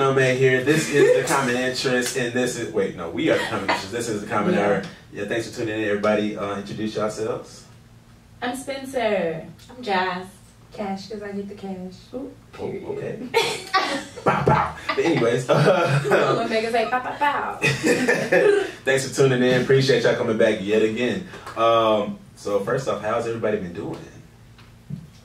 gentlemen here. This is the Common Interest, and this is we are the Common Interest. This is the Common Hour. Yeah, thanks for tuning in, everybody. Introduce yourselves. I'm Spencer. I'm Jazz. Cash, because I get the cash. Ooh, period. Oh, okay. Pow, pow. But anyways, Omega say pow, pow, pow. thanks for tuning in. Appreciate y'all coming back yet again. So first off, how's everybody been doing?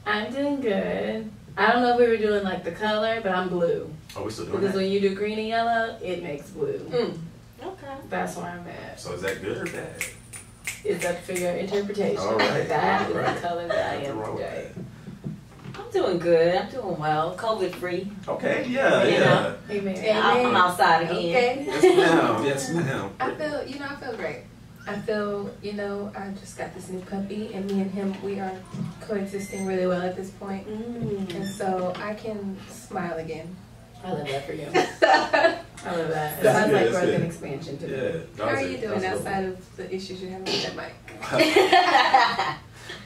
I'm doing good. I don't know if we were doing like the color, but I'm blue. Oh, we still doing because that? when you do green and yellow, it makes blue. Okay. That's where I'm at. So is that good or bad? It's up for your interpretation. All right. That All right. is the color that I Nothing am wrong with today. I'm doing good. I'm doing well. COVID free. Okay, yeah, You yeah. know? Amen. I'm outside again. Okay. Yes, ma'am. Yes, ma'am. I feel great. I feel, I just got this new puppy, and me and him, we are coexisting really well at this point. And so I can smile again. I love that for you. I love that. It sounds like growth and expansion to me. Yeah. How are you doing outside of the issues you're having with that mic?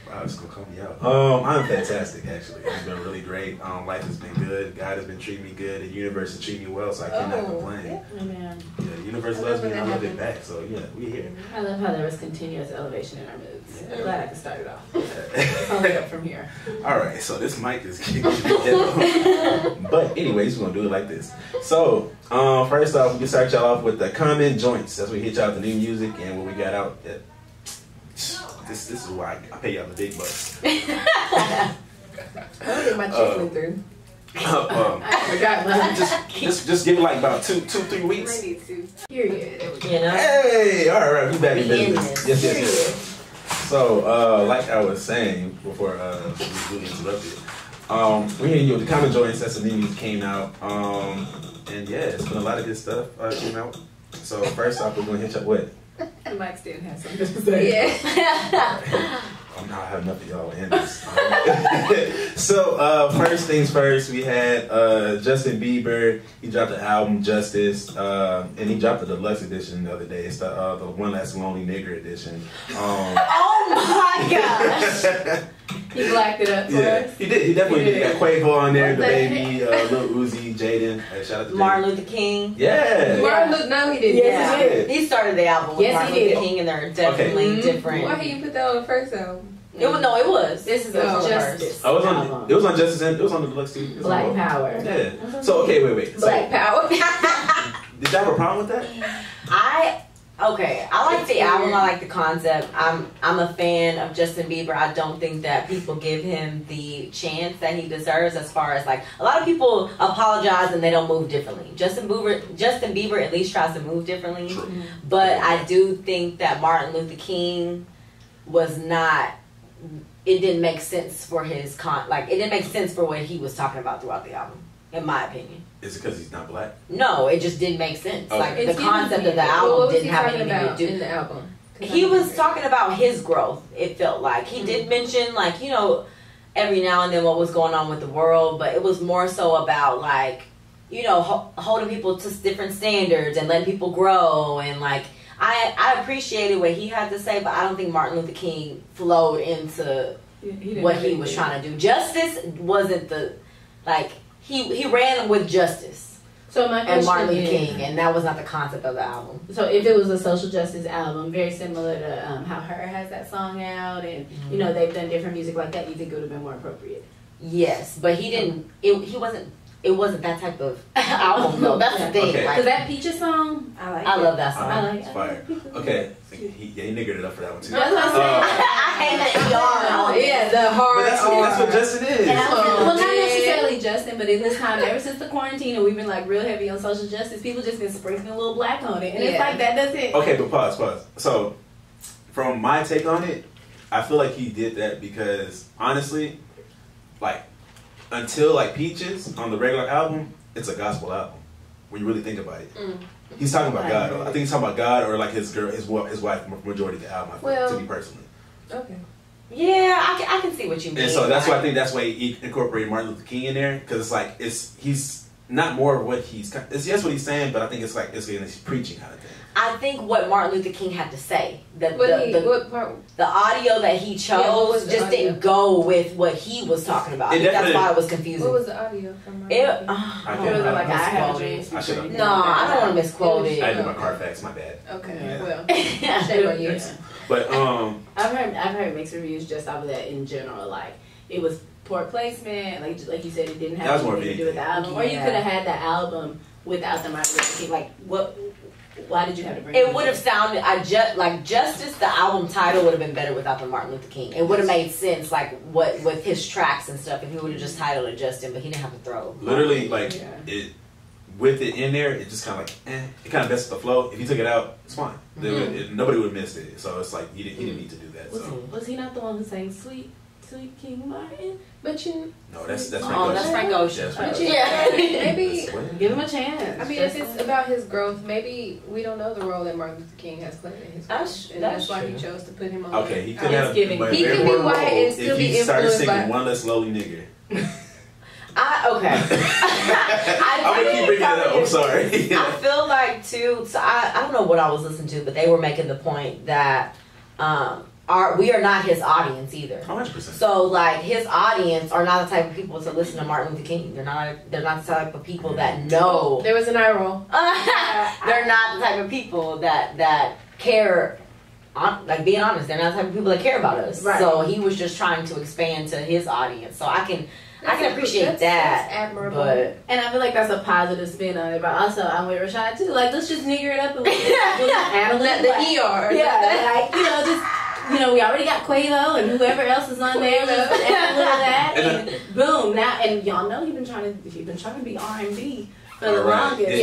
Wow, it's gonna call me out. I'm fantastic, actually. It's been really great. Life has been good. God has been treating me good. The universe is treating me well, so I cannot complain. Yeah. Amen. Yeah, the universe loves me and I love it back. So yeah, we're here. I love how there was continuous elevation in our moods. Yeah. I'm glad I could start it off. It's only up from here. All right, so this mic is kicking me. But anyways, we're gonna do it like this. So first off, we can start y'all off with the common joints. That's where we hit y'all with the new music and what we got out. This is why I pay y'all the big bucks. I don't think my chick went through. I forgot mine. Just give it like about 3 weeks. Ready to. Period. Hey, all right, we back in business. Yes. Yes. So, like I was saying before we really interrupted, we're hitting you with the common joints. That's the new music came out, and yeah, it's been a lot of good stuff came out. So first off, we're gonna hit you with. The mic still has something to say. Yeah. I'm not having enough of y'all in this. So first things first, we had Justin Bieber. He dropped the album Justice, and he dropped the deluxe edition the other day. It's the One Last Lonely Nigger edition. Oh my gosh! He blacked it up for us. He did. He definitely did. He got Quavo on there, What the the baby, Lil Uzi, Jaden. Shout out to Martin Luther King. Yeah. Martin Luther, no, he didn't. Yes, he did. He started the album with Yes, Martin he Luther did. King, and they're definitely different. Why can't you put that on the first album? It was. This is Justice. Oh, it was on Justice and it was on the deluxe too. It was Black on both. Power. Yeah. So okay, wait. Black Power. Did y'all have a problem with that? I like the album. I like the concept. I'm a fan of Justin Bieber. I don't think that people give him the chance that he deserves. As far as like a lot of people apologize and they don't move differently. Justin Bieber at least tries to move differently. True. But I do think that Martin Luther King was not. It didn't make sense for his it didn't make sense for what he was talking about throughout the album, in my opinion. Is it because he's not black? No, it just didn't make sense. Okay. Like the concept of the album didn't have anything to do. In the album, He was talking about his growth. It felt like he did mention every now and then what was going on with the world, but it was more so about holding people to different standards and letting people grow and like. I appreciated what he had to say, but I don't think Martin Luther King flowed into what he was trying to do. Justice wasn't he ran with justice. So my question and Martin Luther is, King, and that was not the concept of the album. So if it was a social justice album, very similar to how Her has that song out, and they've done different music like that, you think it would have been more appropriate? Yes, but he didn't. It wasn't that type of album though. That's the thing. Okay. Because that Peaches song, I love that song. I like it's fire. Okay, he niggered it up for that one too. That's what I'm saying. I hate that ER. Yeah, the hard. But that's what Justin is. Well, not necessarily Justin, but in this time, ever since the quarantine, and we've been like real heavy on social justice, people just been sprinkling a little black on it, and it's like that doesn't. Okay, but pause. So, from my take on it, I feel like he did that because honestly, until Peaches on the regular album, it's a gospel album. When you really think about it, he's talking about God. I think he's talking about God or his wife, majority of the album. To me personally. Okay. Yeah, I can see what you mean. And so that's why I think that's why he incorporated Martin Luther King in there, because he's not more of what he's. It's yes what he's saying, but I think it's he's preaching kind of thing. I think what Martin Luther King had to say, What part? the audio that he chose just didn't go with what he was talking about. I think that's why it was confusing. What was the audio from? I don't want to misquote it. I did my Carfax. My bad. Okay, well, shame on you. But I've heard mixed reviews just off of that in general. Like it was poor placement, like you said, it didn't have anything to do with the album, or you could have had the album without the Martin Luther King. Like what? Why did you have to bring it? Would have sounded like Justice. The album title would have been better without the Martin Luther King. It would have made sense, like what with his tracks and stuff, if he would have just titled it Justin, but he didn't have to throw. Literally, it with it in there, it just kind of like it kind of messes the flow. If you took it out, it's fine. Nobody would have missed it. So it's like he didn't need to do that. Was he not the one who sang Sweet King Martin? But no, that's Frank Ocean. That's Frank Ocean. Maybe give him a chance. I mean, if it's about his growth, maybe we don't know the role that Martin Luther King has played in his growth, and that's why he chose to put him on. Okay, he could have. He can be white and still be influenced by. If he started singing "One Less Lonely Nigga." I'm gonna keep bringing it up. I'm sorry. I feel like too. So I don't know what I was listening to, but they were making the point that we are not his audience either. 100%. So like his audience are not the type of people to listen to Martin Luther King. They're not the type of people that know. There was an eye roll. They're not the type of people that care. Like being honest, they're not the type of people that care about us. Right. So he was just trying to expand to his audience. So I can appreciate that. That's admirable. And I feel like that's a positive spin on it. But also, I'm with Rashad too. Like, let's just nigger it up a little bit. We'll add a little ER. Yeah. Like, we already got Quavo and whoever else is on there. Let's add a little of that. And boom. Now, and y'all know you've been trying to be R&B. For the longest.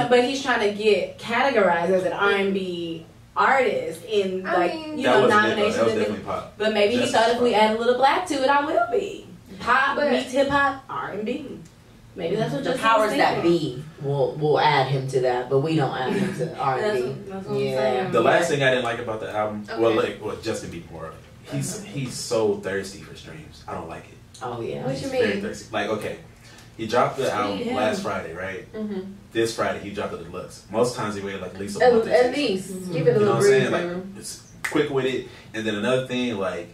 But he's trying to get categorized as an R&B artist in nominations. But maybe he thought if we add a little black to it, I will be. Pop meets hip hop, R&B. Maybe that's what the powers that be will add him to that, but we don't add him to R&B. That's what I'm saying. The last thing I didn't like about the album, Justin Bieber more of it. He's so thirsty for streams. I don't like it. Oh yeah. What you mean? Very thirsty. Like he dropped the album last Friday, right? Mm-hmm. This Friday he dropped the deluxe. Most times he waited like at least a month. At least give it a little breather. Like it's quick with it, and then another thing like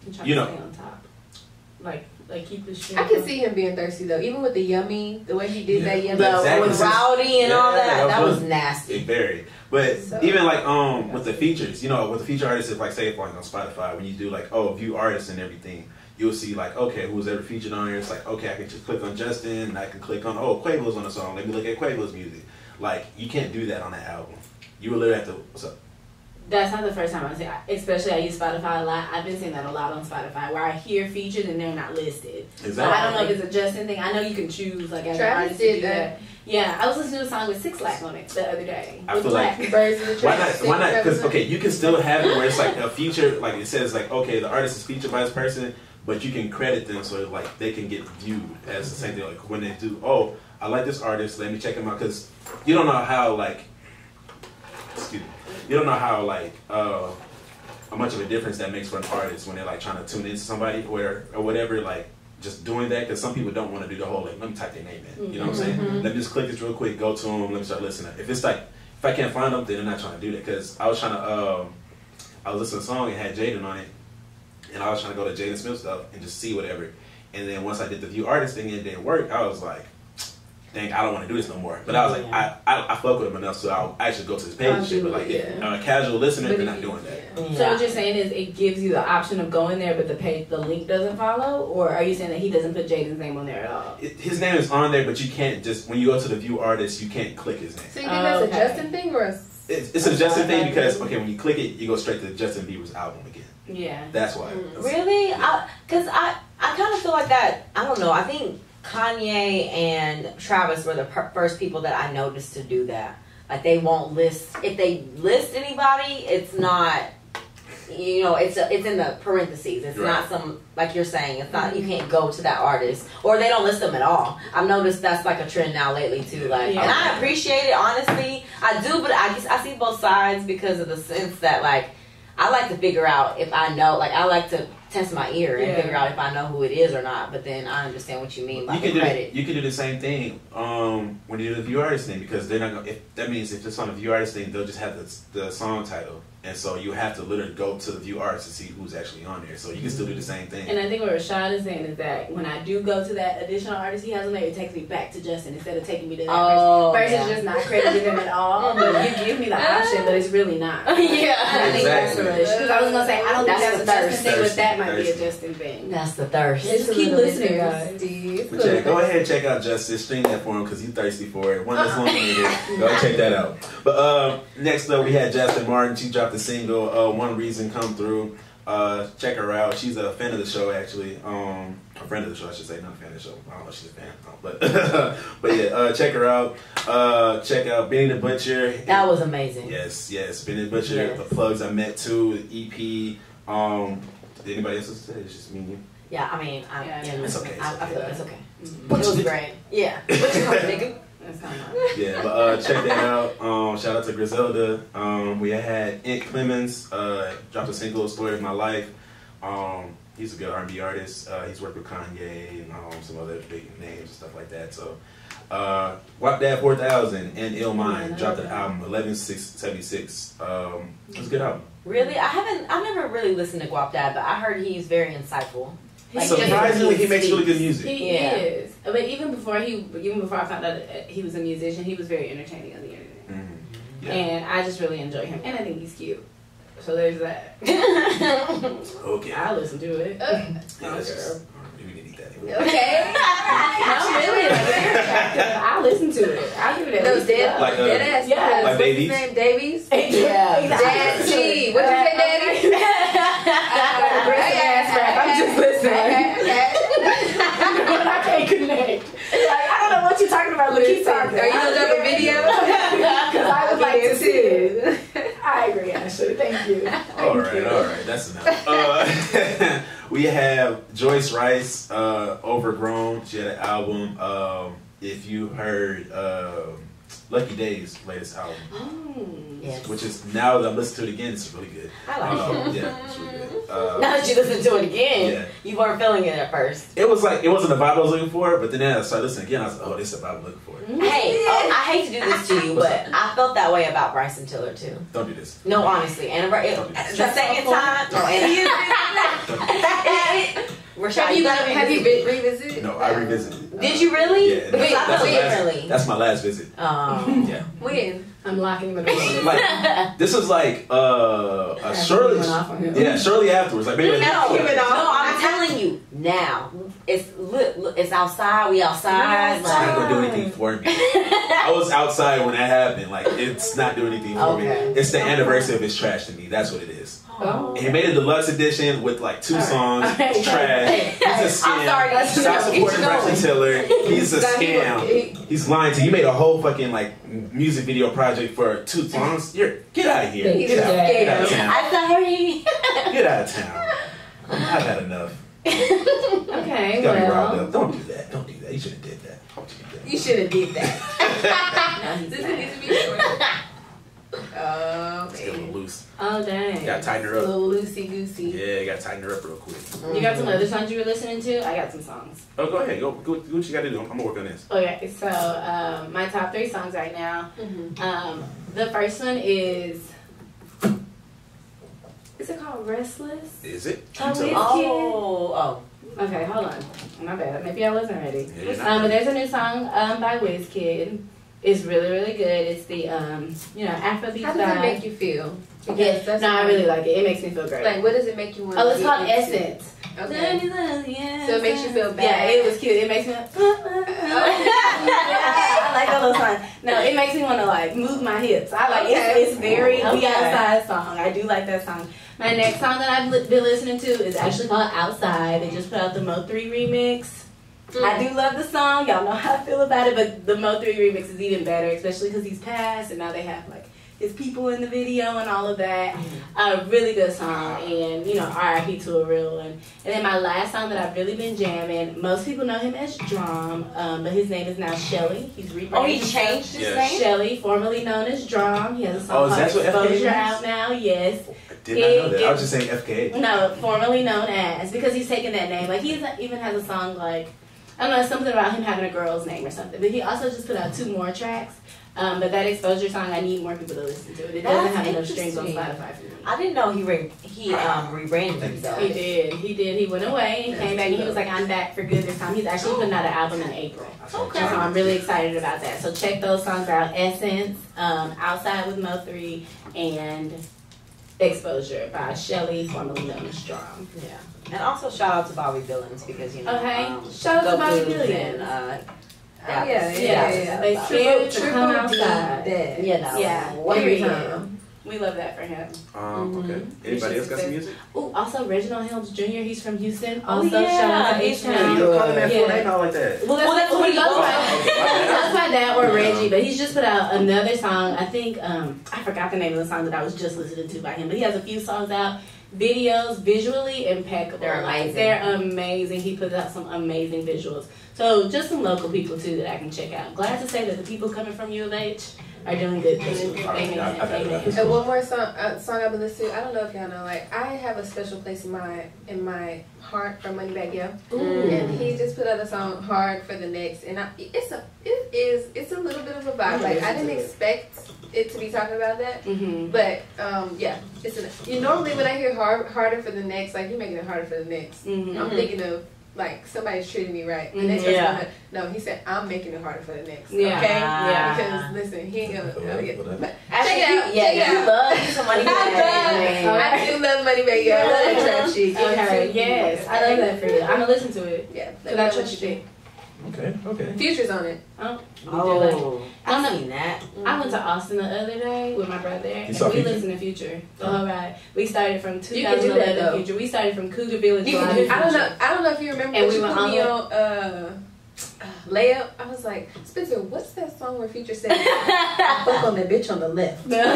to stay on top. Like keep the shit. I can see him being thirsty though, even with the yummy, the way he did that yummy with Rowdy and all that. That was nasty. It varied, but even like with the features, with the feature artists, if like say if like on Spotify when you do like view artists and everything, you'll see like who's ever featured on here. It's like I can just click on Justin and I can click on Quavo's on the song. Let me look at Quavo's music. Like you can't do that on that album. You will literally have to. What's up? That's not the first time I see it. Especially I use Spotify a lot. I've been seeing that a lot on Spotify where I hear featured and they're not listed. Exactly. So I don't know if it's a Justin thing. I know you can choose like as an artist to do that. Yeah, I was listening to a song with 6 Lack on it the other day. I feel like why not? Because you can still have it where it's like a feature, like it says like the artist is featured by this person, but you can credit them so like they can get viewed as the same thing. Like when they do, I like this artist, let me check him out, because you don't know how you don't know how much of a difference that makes for an artist when they're like trying to tune into somebody or whatever, like just doing that, because some people don't want to do the whole let me type their name in. You know what I'm saying? Let me just click this real quick, go to them, let me start listening. If it's like if I can't find them, then they're not trying to do that. Because I was trying to I was listening to a song and had Jaden on it, and I was trying to go to Jaden Smith stuff and just see whatever. And then once I did the view artist thing and it didn't work, I was like, dang, I don't want to do this no more. But I was like, I fuck with him enough, so I'll actually go to his page and shit. But like, a casual listener, they're not doing that. Yeah. So what you're saying is it gives you the option of going there, but the link doesn't follow? Or are you saying that he doesn't put Jaden's name on there at all? His name is on there, but you can't just, when you go to the view artist, you can't click his name. So you think that's a Justin thing or it's a Justin thing because, when you click it, you go straight to Justin Bieber's album again. Yeah. That's why. Really? Because I kind of feel like that, I don't know, I think Kanye and Travis were the first people that I noticed to do that. Like they won't list, if they list anybody, it's not, it's in the parentheses. It's not some, like you're saying, it's not, you can't go to that artist, or they don't list them at all. I've noticed that's like a trend now lately too. Like, and I appreciate it, honestly. I do, but I see both sides because of the sense that like, I like to figure out if I know, like I like to test my ear and figure out if I know who it is or not. But then I understand what you mean by the credit. You can do the same thing when you do the view artist thing, because they're not gonna, that means if it's on the view artist thing, they'll just have the song title. And so you have to literally go to the view artist to see who's actually on there. So you can still do the same thing. And I think what Rashad is saying is that when I do go to that additional artist he has on there, it takes me back to Justin instead of taking me to that person. Versus just not crediting him at all. But you give me the option, but it's really not. Yeah. I think that's the rush. Because I was going to say, I don't think that's a Justin thing, but that might be a Justin thing. That's the thirst. Just keep listening, guys. But yeah, go ahead and check out Justice. Stream that for him because he's thirsty for it. One less long thing. Go check that out. But next up, we had Justin Martin. She dropped a single, One Reason, Come Through. Check her out. She's a fan of the show, actually. A friend of the show, I should say, not a fan of the show. I don't know if she's a fan, but yeah, check her out. Check out Benny the Butcher. That was amazing. Yes, Benny the Butcher. The plugs I met too. The EP. Did anybody else say it's just me and you? Yeah, I mean, it's okay. I feel it's okay. It was great. Yeah. What you call it, nigga? Yeah, but check that out. Shout out to Griselda. We had Int Clemens dropped a single, Story of My Life. He's a good R&B artist. He's worked with Kanye and some other big names and stuff like that. So Wap Dad 4000 and Ill Mind dropped an album 11/6/76. It was a good album. Really? I've never really listened to Guap Dad, but I heard he's very insightful. Like, surprisingly, he makes really good music. He is. But even before I found out he was a musician, he was very entertaining on the internet. Mm-hmm. Yeah. And I just really enjoy him. And I think he's cute. So there's that. Okay. I listen to it. We didn't eat that. Okay. I'm really I listen to it. I'll give it at least like dead ass. Yeah. Like What's Davies? his name? Davies? Yeah. Dad T. What you say, Daddy? I'm just listening. But I can't connect. Like, I don't know what you're talking about, but keep talking. Are you gonna drop a video? Because I would like to see it. I agree, Ashley. Thank you. All right. That's enough. We have Joyce Rice, Overgrown. She had an album. If you heard Lucky Day's latest album, yes. which is, now that I'm listening to it again, it's really good. I like it. Yeah, it's really good. Now that you listen to it again, you weren't feeling it at first. It was like, it wasn't the vibe I was looking for, but then I started listening again, I was like, oh, this is the vibe I'm looking for. Hey, I hate to do this to you, but I felt that way about Bryson Tiller too. Don't do this. No, honestly, and the second time, Have you revisited? No, I revisited. Did you really? Yeah. Because I felt differently. That's my last visit. Yeah. When? I'm locking the door. Like, this was like shortly afterwards. Like maybe I'm telling you now. It's outside. We outside. It's not gonna do anything for me. I was outside when that happened. Like, it's not doing anything for me. It's the anniversary of his trash to me. That's what it is. Oh. He made a deluxe edition with like 2 songs. It's trash. He's a scam. I'm sorry. Stop supporting Bryson Tiller. He's a scam. He's lying to you. You made a whole fucking like music video project for 2 songs. Get out of here. Get out of town. I'm sorry. Get out of town. I've had enough. Okay, You gotta be riled up. Don't do that. Don't do that. You should have did that. You should have did that. Does it need to be short? It's getting a little loose. Oh, dang. You gotta tighten her A up. little loosey-goosey. Yeah, you gotta tighten her up real quick. You got some other songs you were listening to? I got some songs. Oh, go ahead. Go what you gotta do. I'm gonna work on this. Okay, so my top 3 songs right now. The first one is it called Restless? Is it? Oh. Okay, hold on. My bad. Maybe I wasn't ready. Yeah, but there's a new song by Wizkid. It's really, really good. It's the Afrobeat. How does it make you feel? I really like it. It makes me feel great. Like, what does it make you want? Oh, it's called Essence. Okay. So it makes you feel bad. Yeah, it was cute. It makes me. I like all those songs. No, it makes me want to like move my hips. I like it's very we outside song. I do like that song. My next song that I've been listening to is actually called Outside. They just put out the Mo 3 remix. I do love the song. Y'all know how I feel about it, but the Mo 3 remix is even better, especially because he's passed and now they have like his people in the video and all of that. A really good song, and you know, R.I.P. to a real one. And then my last song that I've really been jamming. Most people know him as Drum, but his name is now Shelly. He's rebranded. Oh, he changed his name. Shelly, formerly known as Drum. He has a song called that's what FKA Exposure means? out now. Yes. Did not know that. I was just saying FKA. No, formerly known as, because he's taken that name. Like, he even has a song like, I don't know, something about him having a girl's name or something. But he also just put out 2 more tracks. But that Exposure song, I need more people to listen to it. It doesn't have enough streams on Spotify for me. I didn't know he rebranded himself. He did. He went away and came back, and he was like, I'm back for good this time. He's actually putting out an album in April. Okay. So I'm really excited about that. So check those songs out. Essence, Outside with Mo3, and Exposure by Shelly, formerly known as Strong. Yeah. And also shout out to Bobby Billings, because, you know, shout out to Bobby Billings. And, yeah. They scared to come outside. You know. Yeah. Every time. We love that for him. Okay. Anybody else got some music? Oh, also Reginald Helms Jr. He's from Houston. Oh, Also, shout out to H-Town. You calling that full name out like that? Well, that's what he goes by. Okay. He goes by that or Reggie, but he's just put out another song. I think I forgot the name of the song that I was just listening to by him, but he has a few songs out. Videos, visually impeccable. They're amazing. They're amazing. He puts out some amazing visuals. So just some local people too that I can check out. Glad to say that the people coming from U of H are doing good things. Amen. And one more song I've been listening to. I don't know if y'all know. Like, I have a special place in my heart for Moneybagg Yo, and he just put out a song "Hard for the Next," and it's a little bit of a vibe. Like, I didn't expect it to be talking about that, but yeah, normally when I hear harder for the next, like, you're making it harder for the next. I'm thinking of, like, somebody's treating me right. The next person, no, he said, I'm making it harder for the next. Okay? Yeah. Because, listen, he ain't gonna. Check it out. You love some Moneybagg. I do love Moneybagg Yo. I love that trap shit. Okay, yes. I love that for you. I'm gonna listen to it. Yeah. Because I trust you. Okay. Future's on it. I've seen that. I went to Austin the other day with my brother, and we listened to Future. All right, we started from 2011 Future. We started from Cougar Village. I don't know if you remember. And we put me on layup. I was like, Spencer, what's that song where Future said, "I fuck on that bitch on the left"? What?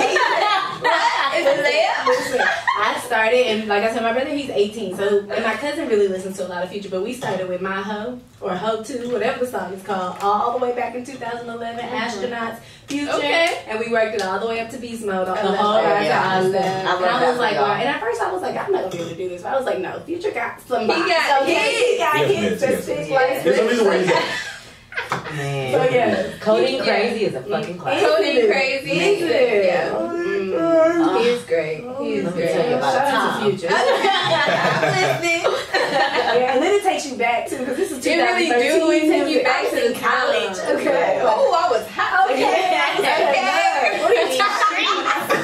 Is it layup? Listen, I started, and like I said, my brother, he's 18, so and my cousin really listens to a lot of Future, but we started with My Ho or Ho 2, whatever the song is called, all the way back in 2011. Astronauts, Future, and we worked it all the way up to Beast Mode. I was like, wow. And at first I was like, I'm not gonna be able to do this, but I was like, no, Future got somebody. He got hits that stick like there's a reason why he's Man. So yeah, Coding Crazy is a fucking classic. Coding Crazy. Yeah. He is great. He is great. Shout out to Future. I'm listening. And then it takes you back too, because this is 2013. It really do take you back to the college. Okay. Oh, I was hot. Okay.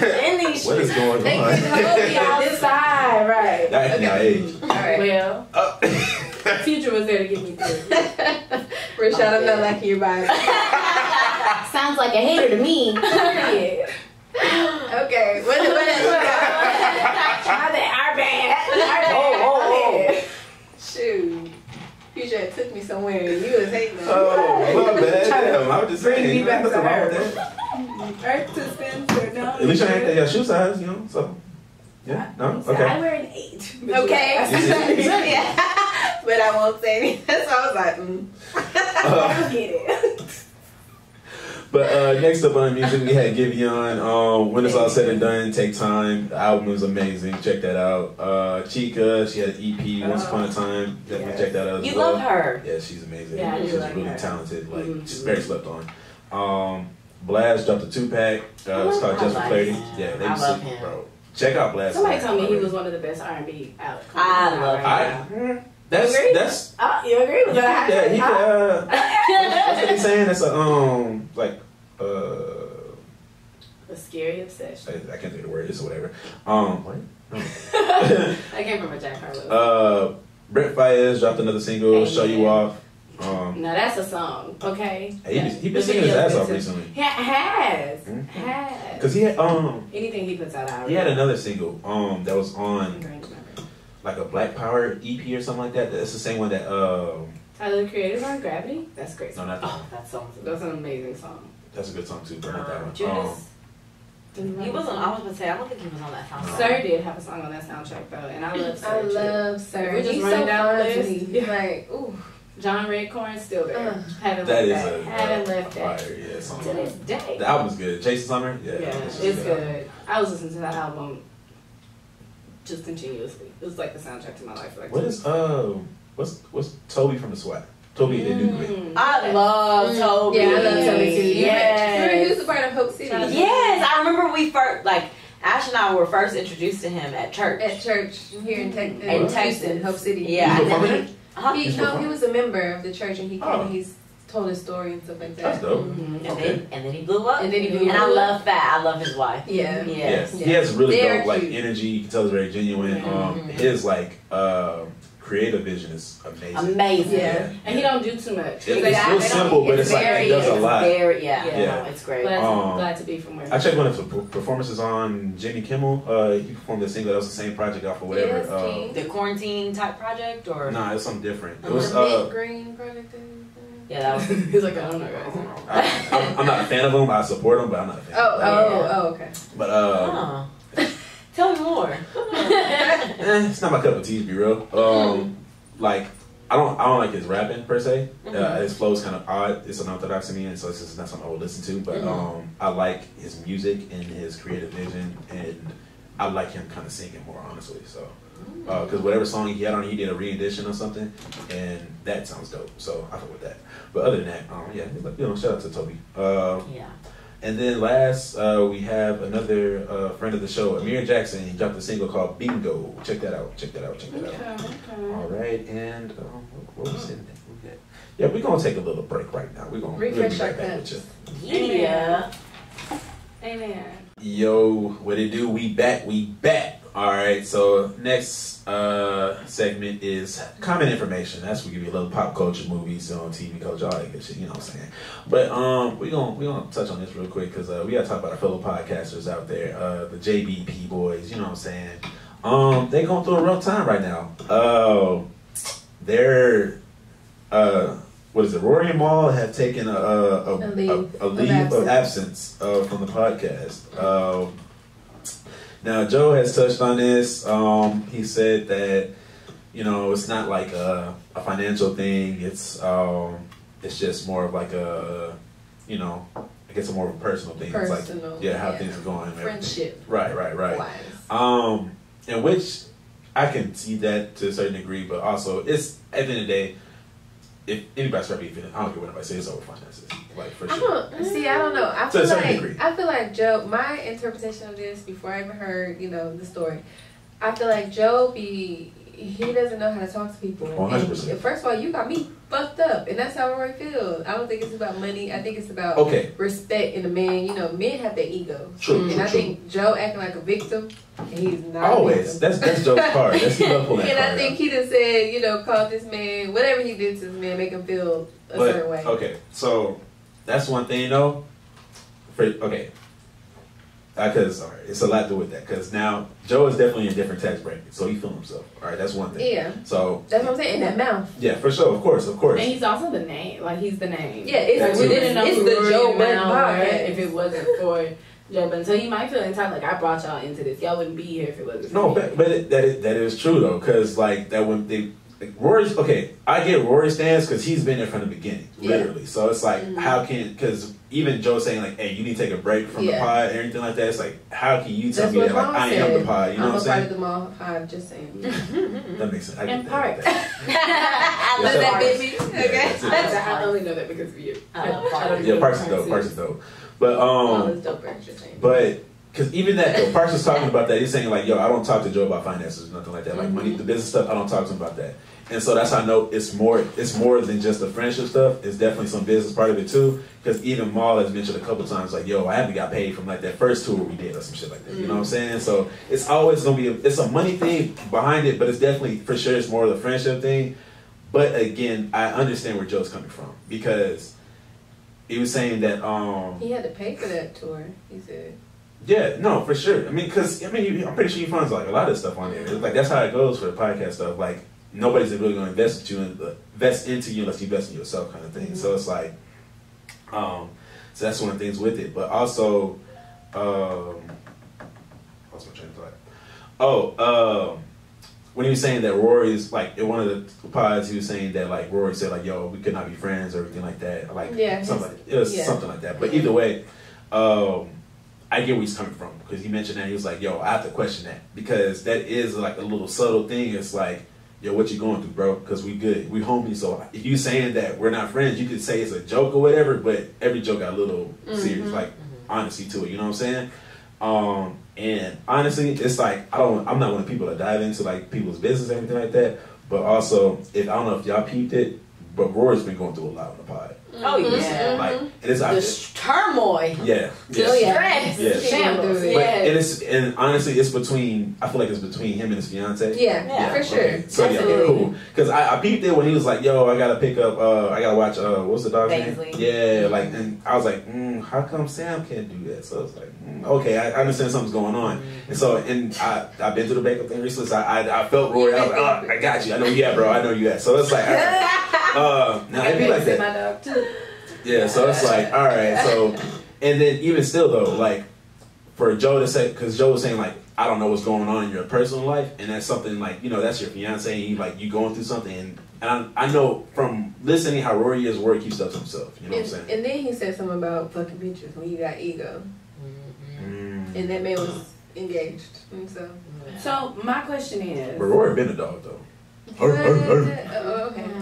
In these what is going on? This side, right? That's my age. All right. Well, Future was there to get me through. Rashad, I'm not liking your vibe. Sounds like a hater to me. Yeah. Okay. What is our bad. Shoot. Future had took me somewhere and you was hating on me. Oh, my bad. Damn, I was just saying. Me back to her. Earth to Spencer. No. At least I ain't your shoe size, you know, so. Yeah, no? Okay. I wear an 8. Okay. Yeah. But I won't say anything. So I was like, I get it. But next up on music, we had Giveon. When it's all said and done, Take Time. The album is amazing. Check that out. Chica, she had an EP, Once Upon a Time. Definitely check that out as well. You love her. Yeah, she's amazing. Yeah, she's really talented. Like, she's very slept on. Blast dropped a 2-pack. It's called Just for Clarity. Yeah, they love him, bro. Check out Blast. Somebody told me he was one of the best R&B out. I love him. That's you agree with that? Yeah, that's what he's saying. That's a scary obsession. I can't think of the word. It's whatever. What? That came from a Jack Harlow. Brent Fayez dropped another single, Show You Off. Now that's a song, okay? He been singing his ass off recently. Has. Cause he had anything he puts out. He had another single that was on like a Black Power EP or something like that. That's the same one that Tyler the Creator's on Gravity. That's great. No, not that. That song. That's an amazing song. That's a good song too. Burn that one. Judas. He wasn't. I was gonna say I don't think he was on that soundtrack. Sir did have a song on that soundtrack though, and I love Sir. I love Sir. We're just He's running so down the fun to list. me. Like, ooh. John Redcorn still there. Haven't That left is that. Haven't left that. Fire, yeah, song. To this day. The album's good. Jason Summer, yeah, It's good. I was listening to that album just continuously. It was like the soundtrack to my life. Like what is what's Toby from the SWAT? Toby and Duke. I love Toby. Yeah, I love Toby too. Yes. He was a part of Hope City. Yes, I remember we first, like, Ash and I were first introduced to him at church. At church here in Texas. In Texas. Hope City. Yeah. He's permanent? He was a member of the church, and he's told his story and stuff like that. That's dope. Mm-hmm. Okay. And then he blew up. And then he blew And up. I love Fat. I love his wife. Yeah. Yes. He has really They're dope like cute. energy. You can tell it's very genuine. His like creative vision is amazing. Amazing. Yeah. And he don't do too much. It's real simple, but it's like he does a lot. Yeah. Yeah. It's great. But I'm glad to be from where. I checked one of the performances on Jimmy Kimmel. He performed a single that was the same project off of whatever. Yes, King. The quarantine type project, or Nah, it's something different. It was The Mint Green project. yeah, that was. He's like, I don't know, guys. I'm not a fan of him. I support him, but I'm not a fan. Oh, okay. But Tell me more. it's not my cup of tea to be real. Like I don't like his rapping per se. His flow is kind of odd. It's unorthodox to me, and so it's just not something I would listen to. But I like his music and his creative vision, and I like him kind of singing more honestly. So because whatever song he had on, he did a re-edition or something, and that sounds dope. So I fuck with that. But other than that, yeah, shout out to Toby. Yeah. And then last, we have another friend of the show, Amir Jackson. He dropped a single called Bingo. Check that out. Okay. All right, and what was it? Yeah, we're gonna take a little break right now. We're gonna be Refresh right our back cups. with you. Yeah. Amen. Yo, what it do? We back. All right, so next segment is common information. That's we give you a little pop culture, movies, TV culture, all that good shit. You know what I'm saying? But we gonna touch on this real quick because we gotta talk about our fellow podcasters out there, the JBP boys. You know what I'm saying? They going through a rough time right now. They're what is it? Rory and Mal have taken a leave of absence from the podcast. Now, Joe has touched on this. He said that, it's not like a financial thing. It's just more of like I guess more of a personal thing. Personal, it's like, how things are going. Friendship. Right. Wise. And which I can see that to a certain degree, but also it's, at the end of the day, if anybody's trying to be feeling, I don't care what anybody says, it's over finances. Like, for sure. I don't know. I feel like Joe, my interpretation of this, before I even heard, the story, I feel like Joe he doesn't know how to talk to people. 100%. First of all, you got me fucked up, and that's how Roy feels. I don't think it's about money. I think it's about respect in a man. Men have their egos. True. I think Joe acting like a victim, and he's not. Always. That's Joe's card. That's he love pulling that and card I think out. he just said, called this man, whatever he did to this man, make him feel a certain way. Okay, so that's one thing, though. Because it's a lot to do with that. Because now Joe is definitely in a different tax bracket, so he feeling himself. All right, that's one thing. Yeah. So that's what I'm saying. In that mouth. Yeah, for sure, of course. And he's also the name. Like he's the name. Yeah, it's we didn't know it's the Joe Budden if it wasn't for Joe Budden. So he might feel entitled. Like I brought y'all into this. Y'all wouldn't be here if it wasn't. For me. But that is true though, because like that when they. Rory's I get Rory's stance because he's been there from the beginning, literally. So it's like, how because even Joe saying like, "Hey, you need to take a break from the pod," and everything like that. It's like, how can you tell me that like I am the pod? You know what I'm saying? I'm a part of the Mall Hive. Just saying. That makes sense. I In part. I love that baby. Okay. I only know that because of you. Parks is dope. But because even that though, Parks is talking about that. He's saying like, "Yo, I don't talk to Joe about finances, or nothing like that. Like money, the business stuff, I don't talk to him about that." And so that's how I know it's more than just the friendship stuff. It's definitely some business part of it too. Because even Maul has mentioned a couple times like, "Yo, I haven't got paid from like that first tour we did or some shit like that." You know what I'm saying? So it's always gonna be it's a money thing behind it, but it's definitely for sure it's more of the friendship thing. But again, I understand where Joe's coming from because he was saying that he had to pay for that tour. He said. Yeah, no, for sure. I'm pretty sure he funds like a lot of stuff on there. Like that's how it goes for the podcast stuff. Like nobody's really going to invest into you unless you invest in yourself, kind of thing. So it's like, so that's one of the things with it. But also, what's my train of thought? When he was saying that Rory's like in one of the pods, he was saying that like Rory said like, "Yo, we could not be friends" or everything like that. Like something like that. But either way, I get where he's coming from because he mentioned that he was like, "Yo, I have to question that because that is like a little subtle thing. It's like, yo, what you going through, bro? Because we good, we homies. So if you saying that we're not friends, you could say it's a joke or whatever. But every joke got a little serious, like honesty to it. You know what I'm saying? And honestly, it's like I'm not one of the people that dive into like people's business and everything like that. But also, I don't know if y'all peeped it, but Rory's been going through a lot on the pod. Oh yeah, like it's the turmoil. Yeah, stress. Shambles. And honestly, it's between. I feel like it's between him and his fiance. Yeah, for sure. Okay. So yeah, cool. Because I peeped it when he was like, "Yo, I gotta pick up. I gotta watch. What's the dog's name? Yeah, like, and I was like, how come Sam can't do that? So I was like, okay, I understand something's going on. And so, I've been to the breakup thing recently. So I felt Rory. I was like, I got you. I know you at, bro. I know you at. So it's like, now it'd be like that. My dog too. Yeah, so it's like, all right, so, and then even still though, like, for Joe to say, because Joe was saying like, I don't know what's going on in your personal life, and that's something like, that's your fiance, and you going through something, and I know from listening how Rory is, Rory keeps stuff to himself, you know what I'm saying? And then he said something about fucking bitches when you got ego, and that man was engaged, and so. So my question is, but Rory been a dog though.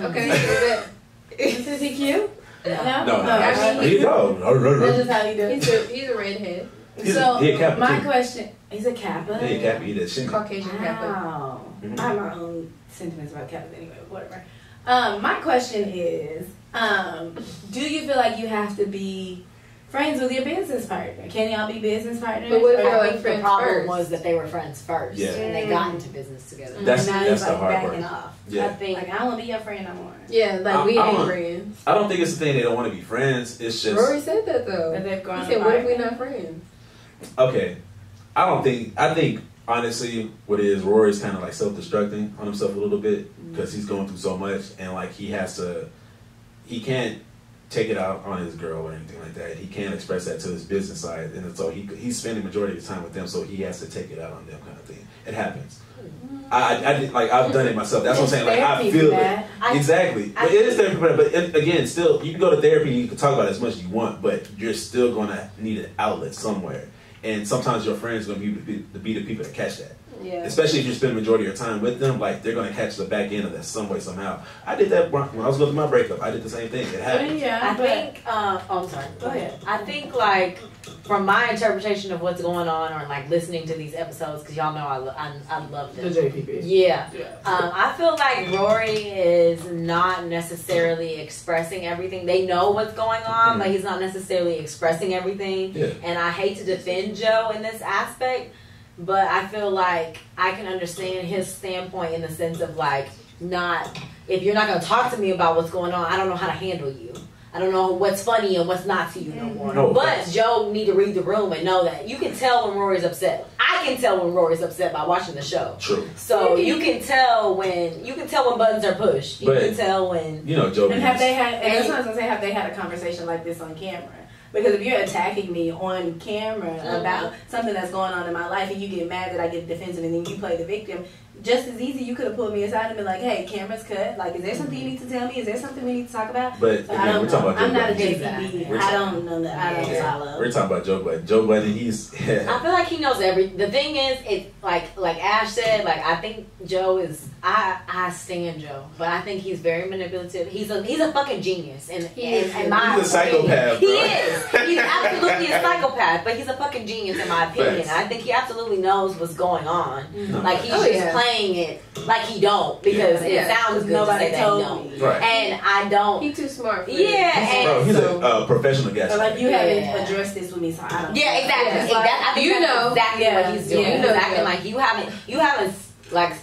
Okay. Is he cute? No. I mean, he's a dog. That's just how he does. He's a redhead. So he a Kappa my too. question, he's a Kappa. Yeah, he a Kappa. He does shit. Caucasian Kappa. Wow. I have my own sentiments about Kappas anyway. Whatever. My question is, do you feel like you have to be friends with your business partner? Can y'all be business partners? But what if I think the problem first? was that they were friends first, and they got into business together. That's now the he's like hard backing part. off. Yeah. I think Like, I don't want to be your friend no more. Yeah, like we ain't friends. I don't think it's the thing they don't want to be friends. It's just Rory said that though. That they've grown He said, apart. "What if we're not friends?" okay. I think honestly, what it is, Rory's kind of like self-destructing on himself a little bit because he's going through so much, and like he can't take it out on his girl or anything like that. He can't express that to his business side, and so he's spending the majority of the time with them, so he has to take it out on them, kind of thing. It happens. I've done it myself. That's what I'm saying. Like I feel it exactly. But it is therapy. But again, still, you can go to therapy. You can talk about it as much as you want, but you're still going to need an outlet somewhere. And sometimes your friends are going to be the people that catch that. Yeah. Especially if you spend the majority of your time with them, like they're going to catch the back end of that some way, somehow. I did that when I was going through my breakup. I did the same thing. It happened. I think, I'm sorry. Go ahead. I think, like, from my interpretation of what's going on, or like listening to these episodes, because y'all know I love them. The JPP. Yeah. I feel like Rory is not necessarily expressing everything. They know what's going on, but he's not necessarily expressing everything. Yeah. And I hate to defend Joe in this aspect, but I feel like I can understand his standpoint in the sense of like, if you're not going to talk to me about what's going on, I don't know how to handle you. I don't know what's funny and what's not to you no more. No, but Joe need to read the room and know that you can tell when Rory's upset. I can tell when Rory's upset by watching the show. True. So you can tell when buttons are pushed. You can tell when Joe. And have they had? And that's what I was gonna say. Have they had a conversation like this on camera? Because if you're attacking me on camera about something that's going on in my life and you get mad that I get defensive and then you play the victim, just as easy you could have pulled me aside and been like, hey, camera's cut. Like, is there something you need to tell me? Is there something we need to talk about? But so again, we're talking about Joe I'm not a Budden. JPB. I don't know that. I don't follow. We're talking about Joe Budden. Joe Budden, he's... I feel like he knows the thing is, it's like Ash said, like, I think Joe is... I stand Joe, but I think he's very manipulative. He's a fucking genius. And he's a psychopath, bro. He is. He's absolutely a psychopath, but he's a fucking genius in my opinion. I think he absolutely knows what's going on. Like, he's just playing it like he don't, because it sounds good to say that he don't. Right. And I don't. He's too smart for he's a professional guest. So, like, you haven't addressed this with me, so I don't know. Yeah, exactly. I think that's exactly what he's doing. He's acting like you haven't like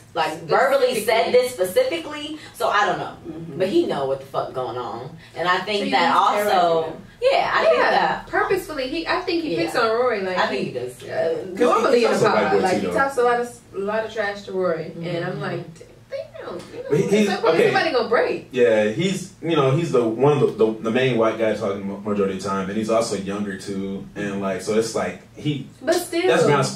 verbally said this specifically, so I don't know. But he know what the fuck going on. And I think that also... Yeah, I think that purposefully. I think he picks on Rory. Like, I think he does. Normally in the pod, like he though. talks a lot of trash to Rory, and I'm like, damn. down. But he's okay. Somebody gonna break. Yeah, he's he's the one of the main white guy talking majority of the time, and he's also younger too, and like so it's like he. But still,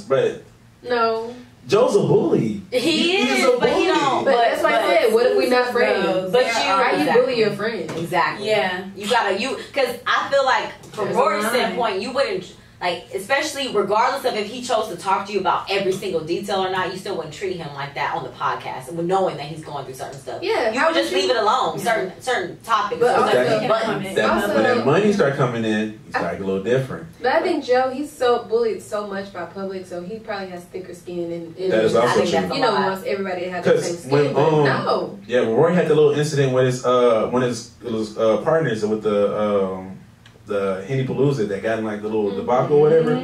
but no. Joe's a bully. He is, but he don't. But that's why I said, what if we not friends? But how you bully your friend? Exactly. Yeah. You gotta because I feel like from Rory's standpoint, you wouldn't. Like, especially regardless of if he chose to talk to you about every single detail or not, you still wouldn't treat him like that on the podcast, and knowing that he's going through certain stuff. Yeah, you would just leave it alone. Certain topics, but when that money start coming in, you start a little different. But I think Joe, he's so bullied so much by public, so he probably has thicker skin, and that is also true. You know, wants everybody to have the same skin. When Rory had the little incident with his partners with the Henny Palooza that got in like the little debacle or whatever,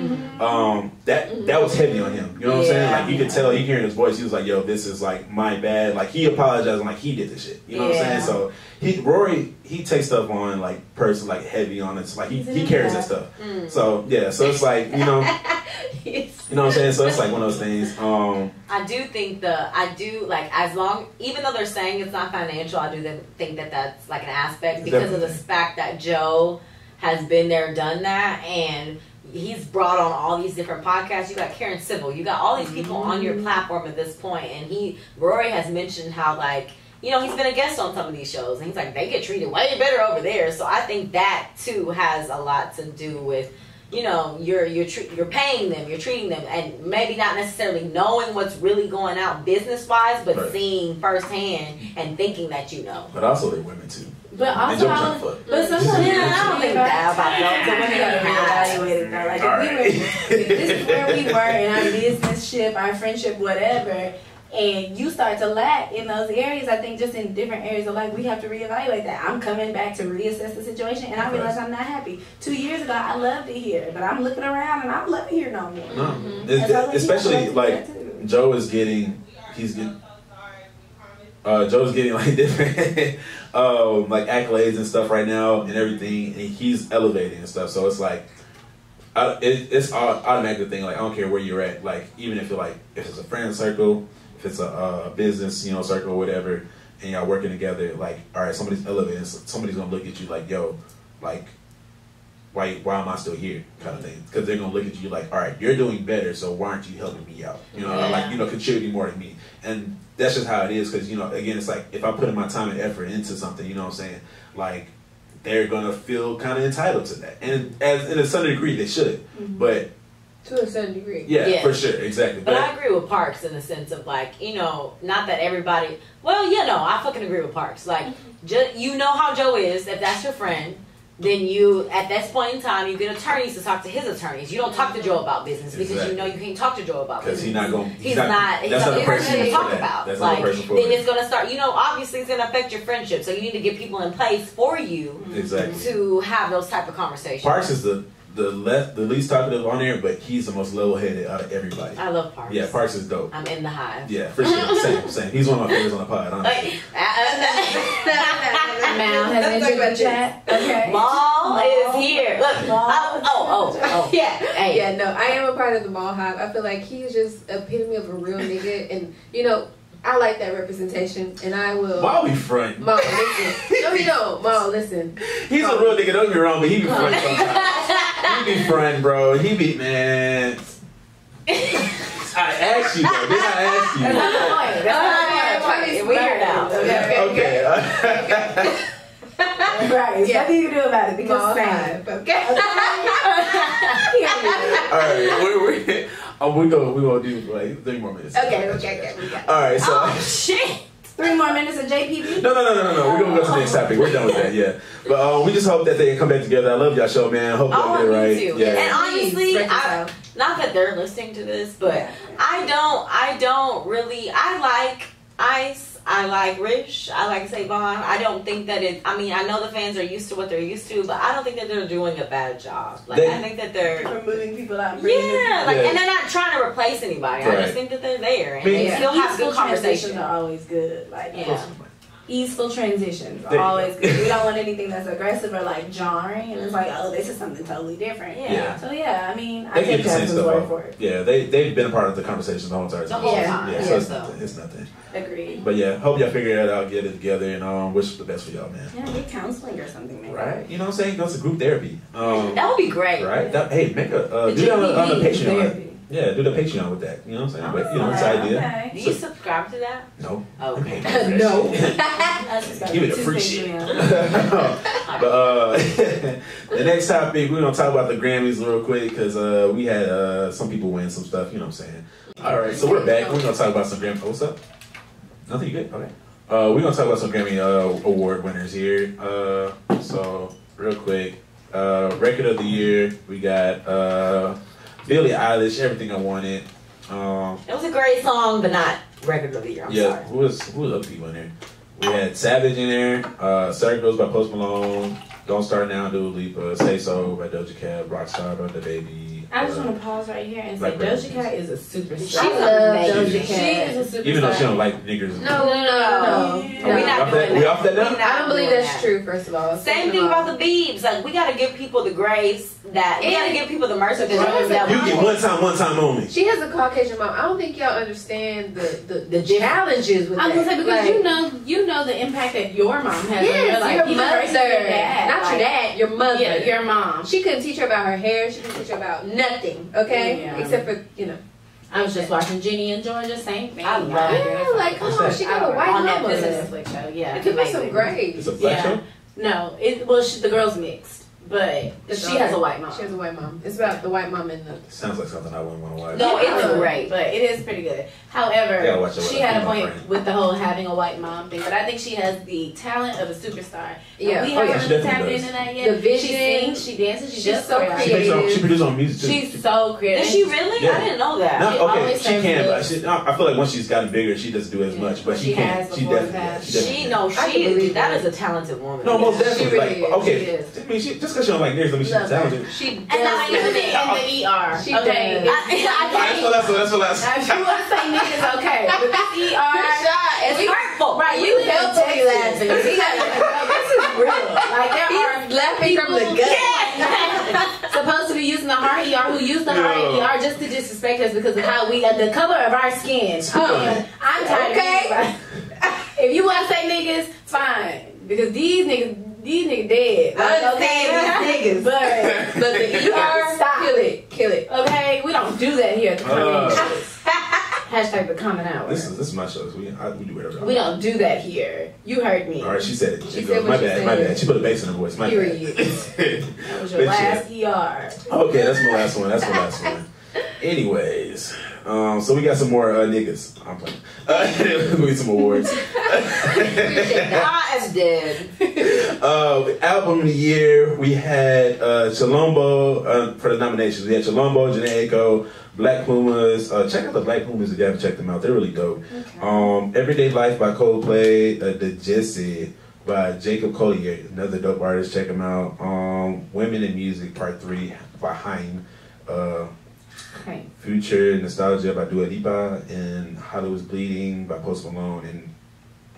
that was heavy on him. You know what I'm saying? Like you could tell, you hearing his voice, he was like, "Yo, this is like my bad." Like he apologized and like he did this shit. You know what I'm saying? So Rory takes stuff on like like heavy on it. Like he carries that stuff. So yeah, so it's like you know what I'm saying. So it's like one of those things. I do think even though they're saying it's not financial, I do think that that's like an aspect because of the fact that Joe has been there, done that, and he's brought on all these different podcasts. You got Karen Civil, you got all these people on your platform at this point, and Rory has mentioned how like he's been a guest on some of these shows, and he's like they get treated way better over there. So I think that too has a lot to do with you're paying them, you're treating them, and maybe not necessarily knowing what's really going out business wise, but seeing firsthand and thinking that you know. But also they're women too. But also, sometimes I don't think that about the women gotta reevaluate it though. Like if this is where we were in our business ship, our friendship, whatever, and you start to lack in those areas, I think just in different areas of life, we have to reevaluate that. I'm coming back to reassess the situation, and I realize I'm not happy. 2 years ago, I loved it here, but I'm looking around and I don't love it here no more. No, especially like Joe's getting like different like accolades and stuff right now and everything, and he's elevating and stuff. So it's like it's automatic thing. Like I don't care where you're at. Like even if it's a friend circle, if it's a business circle or whatever, and y'all working together. Like all right, somebody's elevating. Somebody's gonna look at you like yo, like why am I still here kind of thing? Because they're gonna look at you like all right, you're doing better, so why aren't you helping me out? Contributing more to me. And that's just how it is, because again, it's like if I put in my time and effort into something, what I'm saying, like they're gonna feel kind of entitled to that, and as in a certain degree they should, but to a certain degree, yeah, for sure, exactly. But I agree with Parks in the sense of like not that everybody. Well, I fucking agree with Parks. Like, how Joe is. If that's your friend, then you, at this point in time, you get attorneys to talk to his attorneys. You don't talk to Joe about business because you can't talk to Joe about business. Because he's not the person to talk about. That's like, not the person for then it's going to start, obviously it's going to affect your friendship. So you need to get people in place for you to have those type of conversations. Parks is the least talkative on there, but he's the most level-headed out of everybody. I love Parks. Yeah, Parks is dope. I'm in the hive. Yeah, for sure. Same. He's one of my favorites on the pod, honestly. Mal has entered the chat. Okay. Mal is here. Look. Oh. Yeah. Hey. Yeah, no, I am a part of the Mal hive. I feel like he's just epitome of a real nigga, and I like that representation, and I will. Mal be front. Mal, listen. No, he don't. Mal, listen. He's a real nigga. Don't get me wrong, but he be front sometimes. He be front, bro. He be man. I asked you, though. Didn't I ask you? That's the point. We're here now. Okay. Right. Yeah. Nothing you can do about it because same. Okay. All right. We're gonna do like 3 more minutes. Okay. All right. So. Oh shit. 3 more minutes of JPB? No. We're gonna go to the next topic. We're done with that. Yeah. But we just hope that they come back together. I love y'all show, man. Hope y'all get it right. Too. Yeah. And honestly, not that they're listening to this, but I don't really. I like Ice. I like Rich. I like Savon. I don't think that I know the fans are used to what they're used to, but I don't think that they're doing a bad job. Like I think that they're removing people out. And they're not trying to replace anybody. Right. I just think that they're there and they still have good conversations. Are always good. Like easeful transitions. There you Always go. good. We don't want anything that's aggressive or like jarring, and it's like, oh, this is something totally different. Yeah. So yeah, I mean, I They get take the same Jasmine's stuff word out. for it. Yeah, they've been a part of the conversation the whole entire time. The whole Yeah. time. Yeah, Yeah, so it's so. nothing. It's nothing. Agreed. But yeah, hope y'all figure it out, get it together, and wish the best for y'all, man. Yeah, get counseling or something, maybe. Right? You know what I'm saying? Go to group therapy. That would be great. Right? Hey, make a do that on the Patreon. Yeah, do the Patreon with that. You know what I'm saying? But you know, it's an idea. Okay. Do you subscribe to that? No. Okay. No. Give me the free shit. But the next topic, we're gonna talk about the Grammys real quick because we had some people win some stuff. You know what I'm saying? All right, so we're back. We're gonna talk about some Grammy. What's up? Nothing, you good? Okay. We're gonna talk about some Grammy award winners here. So real quick, record of the year, we got Billie Eilish, Everything I Wanted. It was a great song, but not record of the year. I'm sorry. Who was other people in there? We had Savage in there, Circles by Post Malone, Don't Start Now, Dua Lipa, Say So by Doja Cat, Rockstar by The Baby. I just want to pause right here and say Like Doja Cat is a superstar. She's amazing. Doja Cat. She is a superstar. Even though she don't like niggers. No. We off that now? I don't believe that's true, first of all. Same thing about the Biebs. Like, we gotta give people the grace that we gotta give people the mercy that that You get one time only. She has a Caucasian mom. I don't think y'all understand the challenges with I was that. gonna say because Like, you know the impact that your mom has on your yes, life. your even versus mother, your dad. not your dad, your mother. Yeah, your mom. She couldn't teach her about her hair. She couldn't teach her about nothing. Okay, Yeah. except for I was just watching Ginny and Georgia, same thing. I love Yeah, like come on, she got a white On mama. Netflix. It's a Netflix show. Yeah, Give her some grace. It's a black show? No, the girl's mixed, but she has a white mom. She has a white mom. It's about the white mom and the. Sounds like something I wouldn't want to watch. No, it's great. But it is pretty good. Yeah, However, watch it with she a had a female point friend. with the whole having a white mom thing. But I think she has the talent of a superstar. Yeah. We Oh, haven't yeah, she really definitely tapped does. into that yet. The vision. She sings, she dances, she She's does so choreography. She produced on music too. She's so creative. Is she really? Yeah. I didn't know that. No, She okay, always she serves can, but good. I feel like once she's gotten bigger, she doesn't do as much. But She she can. has She before definitely. that. She definitely. I can believe That that. is a talented woman. No, most She definitely. really Like, is. okay, She is. I mean, just because she don't like niggas, I mean, she's Love her. talented. She And not even does. in the ER. She okay. does. I That's what I Now, if you want to say niggas, okay. But this ER. It's hurtful. Right, you helpfully laughing. This is real. Like, there are laughing from the gut. supposed to be using the hard ER who use the hard ER just to disrespect us because of how we the color of our skin. I'm tired of if you want to say niggas, fine. Because these niggas dead. I Like, understand these niggas. But the ER, Stop. Kill it. okay? We don't do that here at the Common Hashtag the Common Hour. This is my show. So we do whatever. We don't do that here. You heard me. All right, she said it. She She goes, said what my she bad, said. my bad. She put a bass in her voice. My Period. bad. That was your But last yeah. ER. Okay, that's my last one. That's my last one. Anyways, so we got some more niggas. I'm playing. We get some awards. am dead. Album of the year, we had Chilombo for the nominations. We had Chilombo, Jhené Aiko, Black Pumas. Check out the Black Pumas if you haven't checked them out. They're really dope. Okay. Everyday Life by Coldplay, The Jesse by Jacob Collier, another dope artist. Check him out. Women in Music Part 3 by Haim. Future Nostalgia by Dua Lipa, and Hollywood's Bleeding by Post Malone, and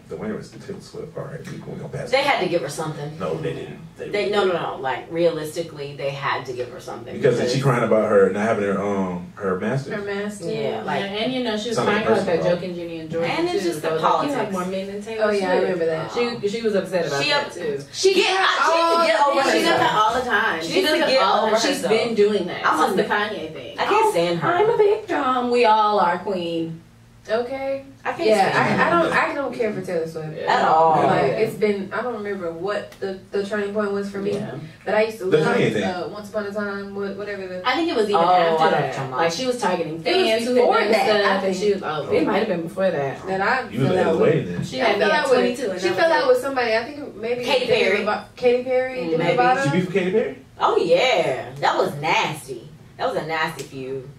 the winner was Taylor Swift. All right, we're going to pass. They had to give her something. No, they didn't. No. Like, realistically, they had to give her something. Because she crying about her not having her master. Her master. Yeah, like, and you know she was Something crying about that personal. joke in Ginny and Georgia And it's too. just the So it was like, politics. you have more men than Taylor Oh yeah, I Swift. remember that. She was upset about She that too. She she needs to get over She does herself. that all the time. She needs to get over She's herself. been doing that I'm since a- the Kanye thing. I can't stand her. I'm a victim. We all are, queen. Okay. I can't stand her. I don't care for Taylor Swift At all. Like it's been, I don't remember what the turning point was for me, Yeah. but I used to The love Kanye thing. Once Upon a Time, whatever the. I think it was even Oh, I know after what that. you're talking about. Like she was targeting It was fans who before had done that, I stuff, and think. she was. It might have been before that. That I You was fell ahead out of the with. way then. She I had me fell at out with 22. and She that fell was out it. with somebody. I think maybe Katy Perry. Katy Perry, Demi Maybe. Lovato. She beef with Katy Perry? Oh, yeah. That was nasty. That was a nasty feud.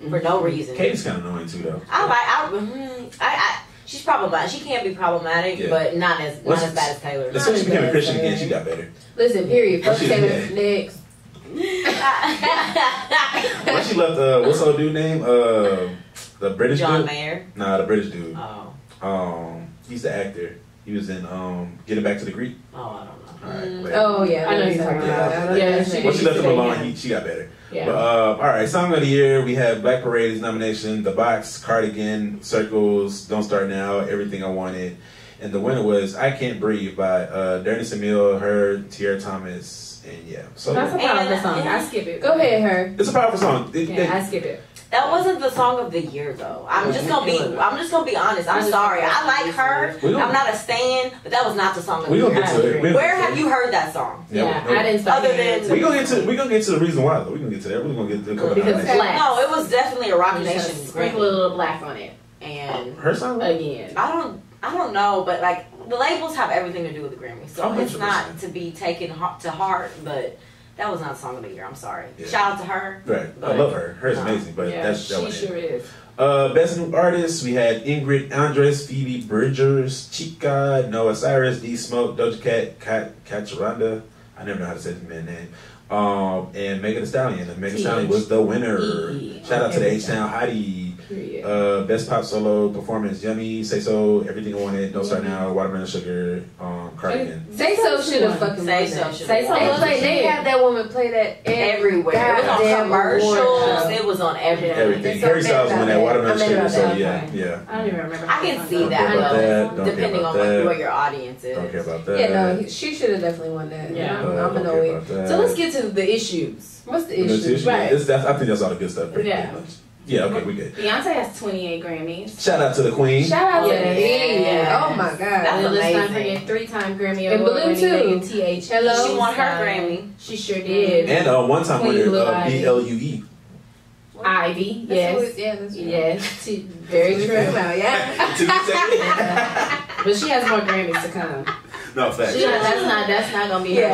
For no reason. Katy's kind of annoying too, though. She's problematic. She can be problematic, Yeah. but not as bad as Taylor. As soon as she became a Christian again, she got better. Listen, period. First She- Taylor, yeah. next. When she left, what's her dude name? The British John dude? Mayer. Nah, the British dude. Oh. He's the actor. He was in Get It Back to the Greek. Oh, I don't know. All right, oh yeah, I know you're talking about. Yeah, once she left him alone, she got better. Yeah. But, all right, Song of the Year, we have Black Parade's nomination, The Box, Cardigan, Circles, Don't Start Now, Everything I Wanted. And the winner was I Can't Breathe by Dernis Emile, her, Tierra Thomas, and yeah. So that's a powerful song. I skip it. Go ahead, her. It's a powerful song. I skip it. That wasn't the song of the year though. I'm just gonna be honest. I'm sorry. I like her. I'm not a stan, but that was not the song of the year. Get to it. Where have you heard that song? Yeah, I didn't start other than we gonna get to the reason why though. We gonna get to that. We're gonna get to the couple because black. No, it was definitely a Rock Nation. Sprinkle a little black on it. And her song again. I don't know, but like the labels have everything to do with the Grammy, so it's 100%. not to be taken to heart. But that was not song of the year. I'm sorry. Yeah. Shout out to her. Right, I love her. Her's amazing, but that she sure is. Best New Artist, we had Ingrid Andress, Phoebe Bridgers, Chica, Noah Cyrus, D Smoke, Doja Cat, Kataranda. I never know how to say this man's name. And Megan Thee Stallion. And Megan Thee Stallion was the winner. Shout out to the H-Town Hottie. Best Pop Solo Performance, Yummy, Say So, Everything I Wanted, Don't Start Now, Watermelon Sugar, Cardigan. Say So should have fucking Say So. They had that woman play that everywhere. It was on commercials. It was on everything. Harry Styles won that Watermelon Sugar, so yeah. I don't even remember. I can see that though, depending on what your audience is. Don't care about that. Yeah, no, she should have definitely won that. Yeah, I'm annoyed. So let's get to the issues. What's the issue? Right. I think that's all the good stuff. Yeah. Yeah, okay, we good. Beyonce has 28 Grammys. Shout out to the Queen. Shout out to the Queen. Yeah. Oh my God. That's amazing. Let's not forget 3-time Grammy And Award Blue too. TH. Hello. She won her Grammy. She sure did. And one time winner BLUE. Ivy, yes. Yes. Very true. Yeah. But she has more Grammys to come. No, facts. That's not gonna be her.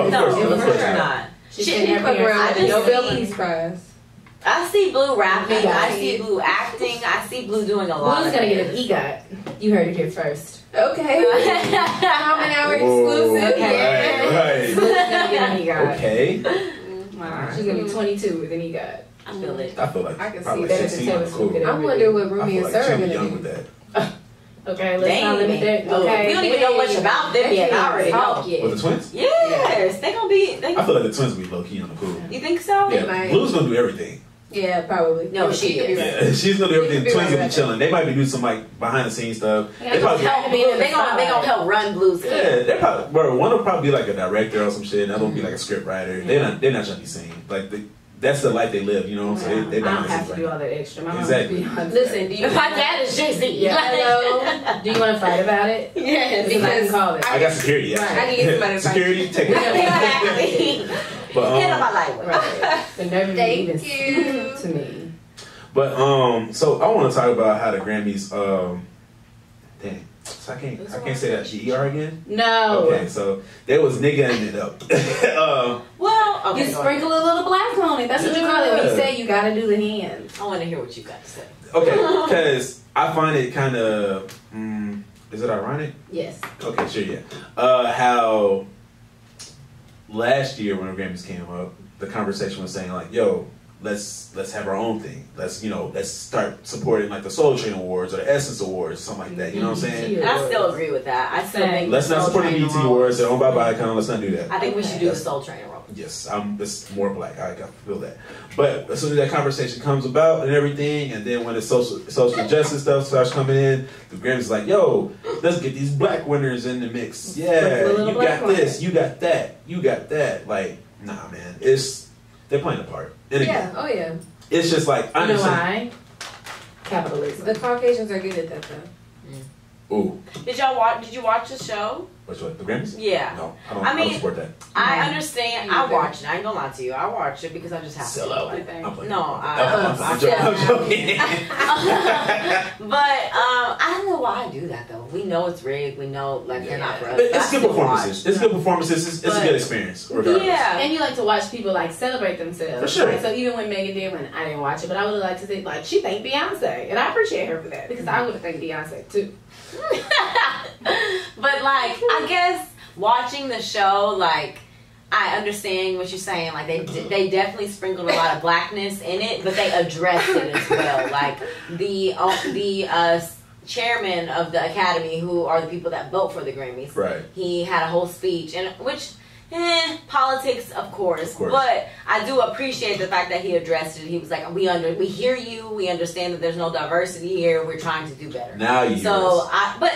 No, it was not. She can't fuck around with the Nobel Peace Prize. I see Blue rapping. I see Blue acting. I see Blue doing a lot. Blue's gonna get an EGOT. You heard it here first. Okay. Common hour exclusive. Right. Blue's gonna get an EGOT. Okay. She's gonna be 22 with an EGOT. I feel it. I feel like I can probably see that. 16 cool. I wonder what Rumi and Sarah gonna gonna young do. with that. Okay, let's not limit that. Okay. We don't even know much about them yet. I already know. With the twins? Yes, they gonna be. I feel like the twins will be low key on the pool. You think so? Yeah, Blue's gonna do everything. Yeah, probably. No, she is. Yeah, she's gonna do everything. Twins will be chilling. They might be doing some like behind the scenes stuff. They gonna help run Blue's. Yeah, they probably. Bro, one will probably be like a director or some shit. Another will be like a script writer. They're not trying to be seen. Like that's the life they live, you know. So they I don't have to do all that extra. My exactly. Listen, do you? My dad is Jay-Z. Hello. Do you want to fight about it? Yes. Because I can call it. I got security. Right. I can get somebody to fight. Security, take it. But hit on my light one. Right. The nerve of Thank even you. to me. But so I want to talk about how the Grammys. Dang, so I can't say that GER again. No. Okay, so there was niggaing it up. Well, okay, you sprinkle a little black on it. That's what you call it. When you say you got to do the hands. I want to hear what you got to say. Okay, because I find it kind of. Is it ironic? Yes. Okay, sure, yeah. How last year when the Grammys came up, the conversation was saying like, "Yo, let's have our own thing. Let's start supporting like the Soul Train Awards or the Essence Awards, something like that." You know what I'm saying? And I still agree with that. I still think let's not support the BET Awards. They're owned by Viacom. Let's not do that. I think we should do the Soul Train Award. Yes, it's more black. I feel that. But as soon as that conversation comes about and everything, and then when the social justice stuff starts coming in, the Grammys is like, "Yo, let's get these black winners in the mix. Yeah, you got this, you got that, you got that." Like, nah, man, they're playing a part. And again, Yeah. Oh yeah. it's just like I You know understand. why? Capitalism. The Caucasians are good at that though. Ooh, Did you watch the show? which one? The Grammys? Yeah. No, I don't support that. I understand. I watch it. I ain't gonna lie to you. I watch it because I just have Sell to. out. Like, I'm playing. no, I'm joking. But I don't know why I do that though. We know it's rigged. We know like they're not for us. But it's good performances. It's good performances. It's a good experience. Regardless. Yeah. And you like to watch people like celebrate themselves. For sure. Like, so even when Megan did, when I didn't watch it, but I would have liked to see like she thanked Beyonce, and I appreciate her for that because I would have thanked Beyonce too. But like, I guess watching the show, like, I understand what you're saying. Like, they definitely sprinkled a lot of blackness in it, but they addressed it as well. Like the chairman of the Academy, who are the people that vote for the Grammys. Right. He had a whole speech, and which, politics, of course. But I do appreciate the fact that he addressed it. He was like, we hear you. We understand that there's no diversity here. We're trying to do better. Now you hear us. But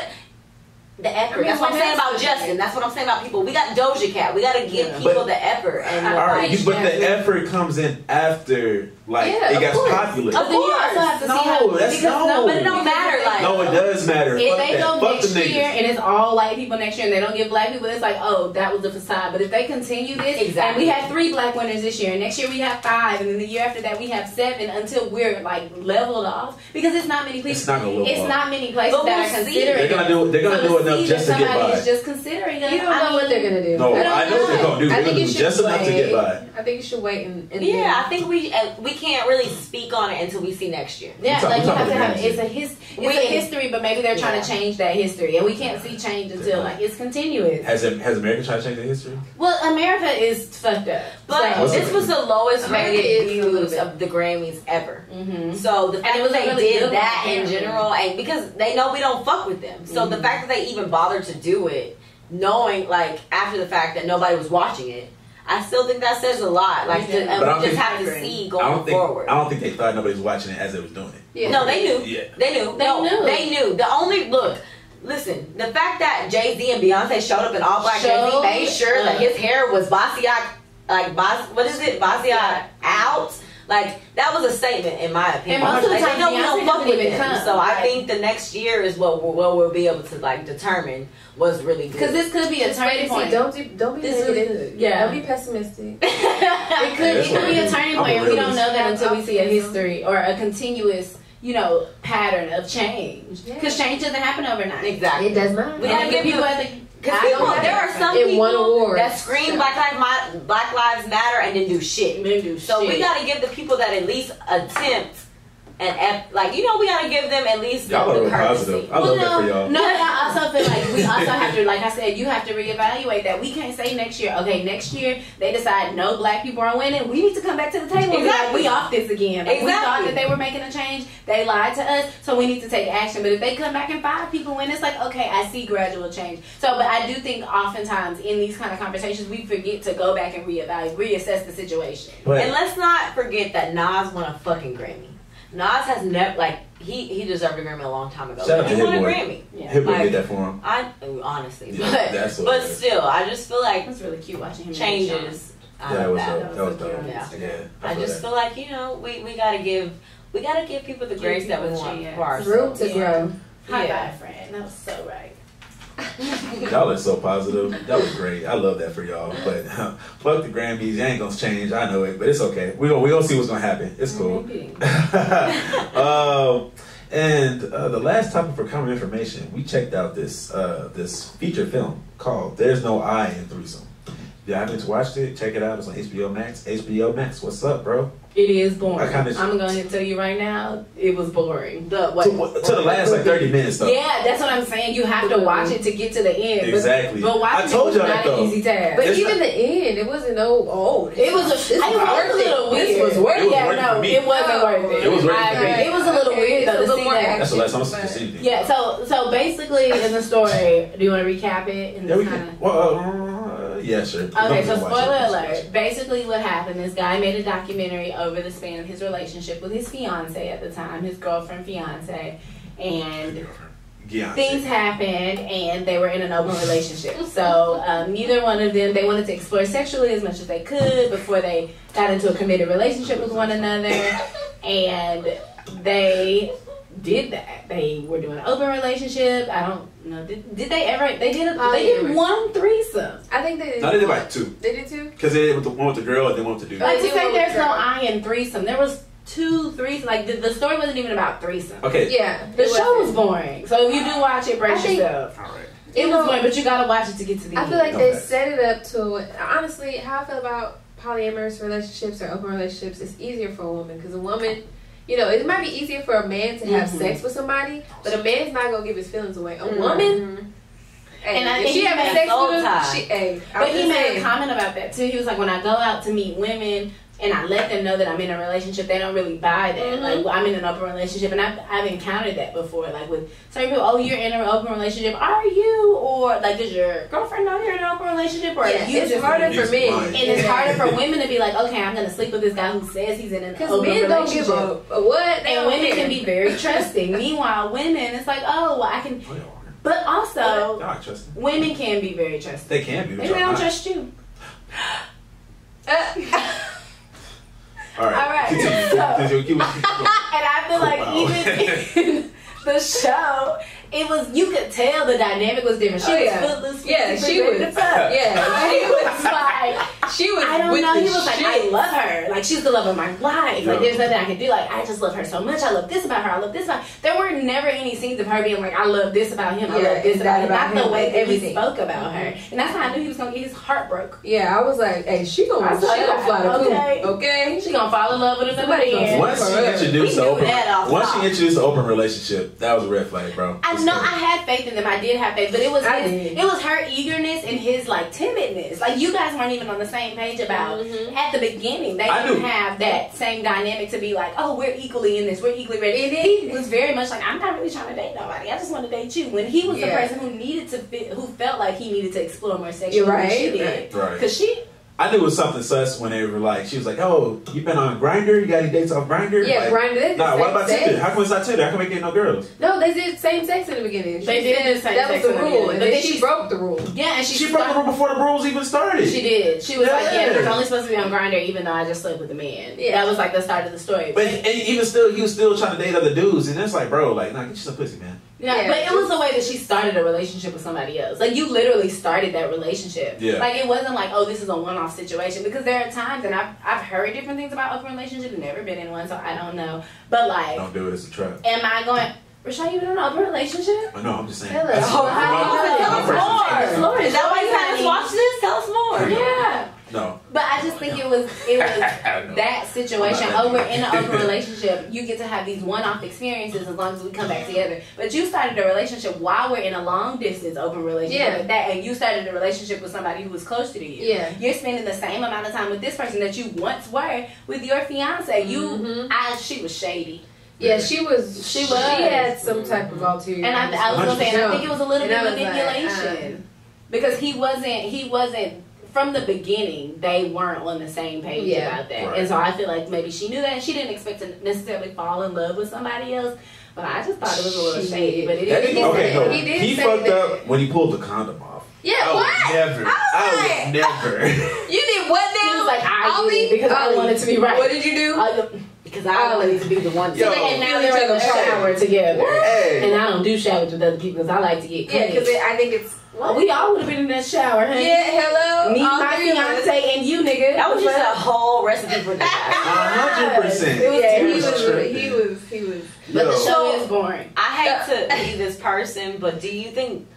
the effort. That's what I'm saying about Justin. That's what I'm saying about people. We got Doja Cat. We got to give people the effort. And all right, but the effort comes in after, like, it gets popular. Of course. But it don't matter. Like, no, it does matter. If they go next year and it's all white people next year and they don't give black people, it's like, oh, that was the facade. But if they continue this, and we have 3 black winners this year, and next year we have 5, and then the year after that we have 7, until we're like leveled off, because it's not many places. It's not many places that are considering. They're gonna do enough just to get by. Just considering. You don't know what they're gonna do. No, I know what they're gonna do. They're gonna do just enough to get by. I think you should wait and I think we can't really speak on it until we see next year. Yeah, like you have to have it's a history, but maybe they're trying to change that history, and we can't see change until like it's continuous. Has America tried to change the history? Well, America is fucked up. But this was the lowest rated views of the Grammys ever. Mm-hmm. So the fact that they did that in general, and because they know we don't fuck with them, so the fact that they even bothered to do it, knowing like after the fact that nobody was watching it, I still think that says a lot. Like, and we just have to see going forward. I don't think they thought nobody was watching it as they was doing it. Yeah. No, they knew. Yeah. They knew. They knew. The only listen, the fact that Jay-Z and Beyonce showed up in all black, Jay-Z made sure that his hair was Basquiat, Basquiat out. Like, that was a statement, in my opinion. And most of the time, we don't fuck with them. So I think the next year is what we'll be able to like determine what's really good. Because this could be a turning point. Don't be negative. Don't be pessimistic. It could be a turning point, and we don't know that until we see a history or a continuous, pattern of change. Because change doesn't happen overnight. Exactly. It does not. We gotta give people. Because there are some people that scream Black Lives Matter and didn't do shit. So we gotta give the people that at least attempt and we gotta give them at least y'all the courtesy. Positive. I love that for y'all. No, I also feel like we also have to, like I said, you have to reevaluate that. We can't say next year, okay, next year they decide no black people are winning. We need to come back to the table and be like, we off this again. Like, we thought that they were making a change. They lied to us, so we need to take action. But if they come back and 5 people win, it's like, okay, I see gradual change. So, but I do think oftentimes in these kind of conversations, we forget to go back and reassess the situation. And let's not forget that Nas won a fucking Grammy. Nas has never, he deserved a Grammy a long time ago. Shout out to he won a Hit-Boy. Grammy. Yeah. Hit-Boy did that for him. Honestly. Yeah, but still, I just feel like it was really cute watching him changes. That was dope. Yeah. I just feel like, we gotta give people the grace that we want for ourselves. Room to grow. High five, friend. That was so right. Y'all are so positive. That was great. I love that for y'all. But fuck the Grammys. You ain't gonna change. I know it, but it's okay. We gonna see what's gonna happen. It's cool. And the last topic for common information, we checked out this feature film called "There's No I in Threesome." If you haven't watched it, check it out. It's on HBO Max. HBO Max, what's up, bro? It is boring. I'm going to tell you right now, it was boring. To the last 30 minutes, though. Yeah, that's what I'm saying. You have to watch it to get to the end. Exactly. But watching it was not an easy task. But even the end, it wasn't it was a little weird. This was worth it. Yeah, no, it wasn't worth it. It was worth it. It was a little weird though to see that. That's the last time I seen anything. Yeah. So basically, in the story, do you want to recap it? Yeah, sure. Okay, so spoiler alert. Basically, what happened? This guy made a documentary over the span of his relationship with his fiance at the time, his girlfriend fiance, and things happened, and they were in an open relationship. So neither one of them, they wanted to explore sexually as much as they could before they got into a committed relationship with one another, and they did that. They were doing an open relationship. I don't know. Did they ever? They did one threesome. I think they did. No, they did like 2. They did 2? Because they did one with the girl and then one with the dude. Like to say there's no I in threesome. There was 2 threesomes. Like the story wasn't even about threesome. Okay. Yeah. The show was boring. So if you do watch it, brace yourself. All right. It was boring, but you gotta watch it to get to the end. I feel like they set it up to, honestly, how I feel about polyamorous relationships or open relationships, it's easier for a woman. Because a woman, it might be easier for a man to have sex with somebody, but a man's not going to give his feelings away. A woman, if she having sex with him, but he made a comment about that too. He was like, when I go out to meet women, and I let them know that I'm in a relationship, they don't really buy that. Like, I'm in an open relationship, and I've encountered that before. Like, with certain people, oh, you're in an open relationship, are you? Or, like, does your girlfriend know you're in an open relationship? Or you it's just harder for men. And it's harder for women to be like, okay, I'm going to sleep with this guy who says he's in an open men relationship. don't give a what? And women can be very trusting. Meanwhile, women, it's like, oh, well, I can... But also, women can be very trusting. They can be. Maybe they don't trust you. All right. And I feel like even in the show, it was, you could tell the dynamic was different. She was footloose. Yeah, she was. She was like, she was. I don't know. He was shit. like, I love her. Like, she's the love of my life. Like, there's nothing I can do. Like, I just love her so much. I love this about her. I love this about her. There were never any scenes of her being like, I love this about him. I love this about him. Not the way that he spoke about her. And that's how I knew he was gonna get his heart broke. Yeah, I was like, hey, she gonna fly the coop. Okay, she gonna fall in love with somebody else. Once she introduced the open relationship, that was a red flag, bro. No, I had faith in them. I did have faith, but it was her eagerness and his like timidness. Like, you guys weren't even on the same page about at the beginning. They didn't have that same dynamic to be like, oh, we're equally in this. We're equally ready. And he was very much like, I'm not really trying to date nobody. I just want to date you. When he was the person who needed to who felt like he needed to explore more sexually than she did. Because she. I knew it was something sus when they were like, she was like, oh, you been on Grindr? You got any dates off Grindr? Yeah, like, Grindr. Nah, what about Tinder? How come it's not Tinder? How come they get no girls? No, they did same sex in the beginning. They did same that sex was the rule, and then she broke the rule. Yeah, and she broke the rule before the rules even started. She did. She was like, yeah, it's only supposed to be on Grindr, even though I just slept with a man. Yeah, that was like the start of the story. But even still, he was still trying to date other dudes, and it's like, bro, like, nah, get you some pussy, man. Yeah, but it was the way that she started a relationship with somebody else. Like, you literally started that relationship. Yeah. Like, it wasn't like, oh, this is a one-off situation. Because there are times, and I've heard different things about open relationships, never been in one, so I don't know. But, like... Don't do it, it's a trap. Am I going... Rashad, you been in an open relationship? I know, I'm just saying. Tell us more. Is that why you had us watch this? Tell us more. Yeah. No. But I just think it was that situation. Oh, we're in an open relationship. You get to have these one-off experiences as long as we come back together. But you started a relationship while we're in a long-distance open relationship with that, and you started a relationship with somebody who was closer to you. Yeah. You're spending the same amount of time with this person that you once were with your fiance. She was shady. Yeah, she was. She had some type of ulterior. And I was gonna say, and I think it was a little bit of manipulation because he wasn't. From the beginning, they weren't on the same page about that. Right. And so I feel like maybe she knew that, and she didn't expect to necessarily fall in love with somebody else. But I just thought it was a little shady. But he fucked up when he pulled the condom off. Yeah, I would never. You did what now? He was like, I did because I wanted to be right. What did you do? Because I wanted to be the one. And now they're in the shower together. Hey. And I don't do showers with other people because I like to get clean. Yeah, because I think it's... Well, we all would have been in that shower, honey. Yeah, hello. Me, my fiance, and you, nigga. That was just a whole recipe for that. 100%. He was. But the show is boring. I hate to be this person, but do you think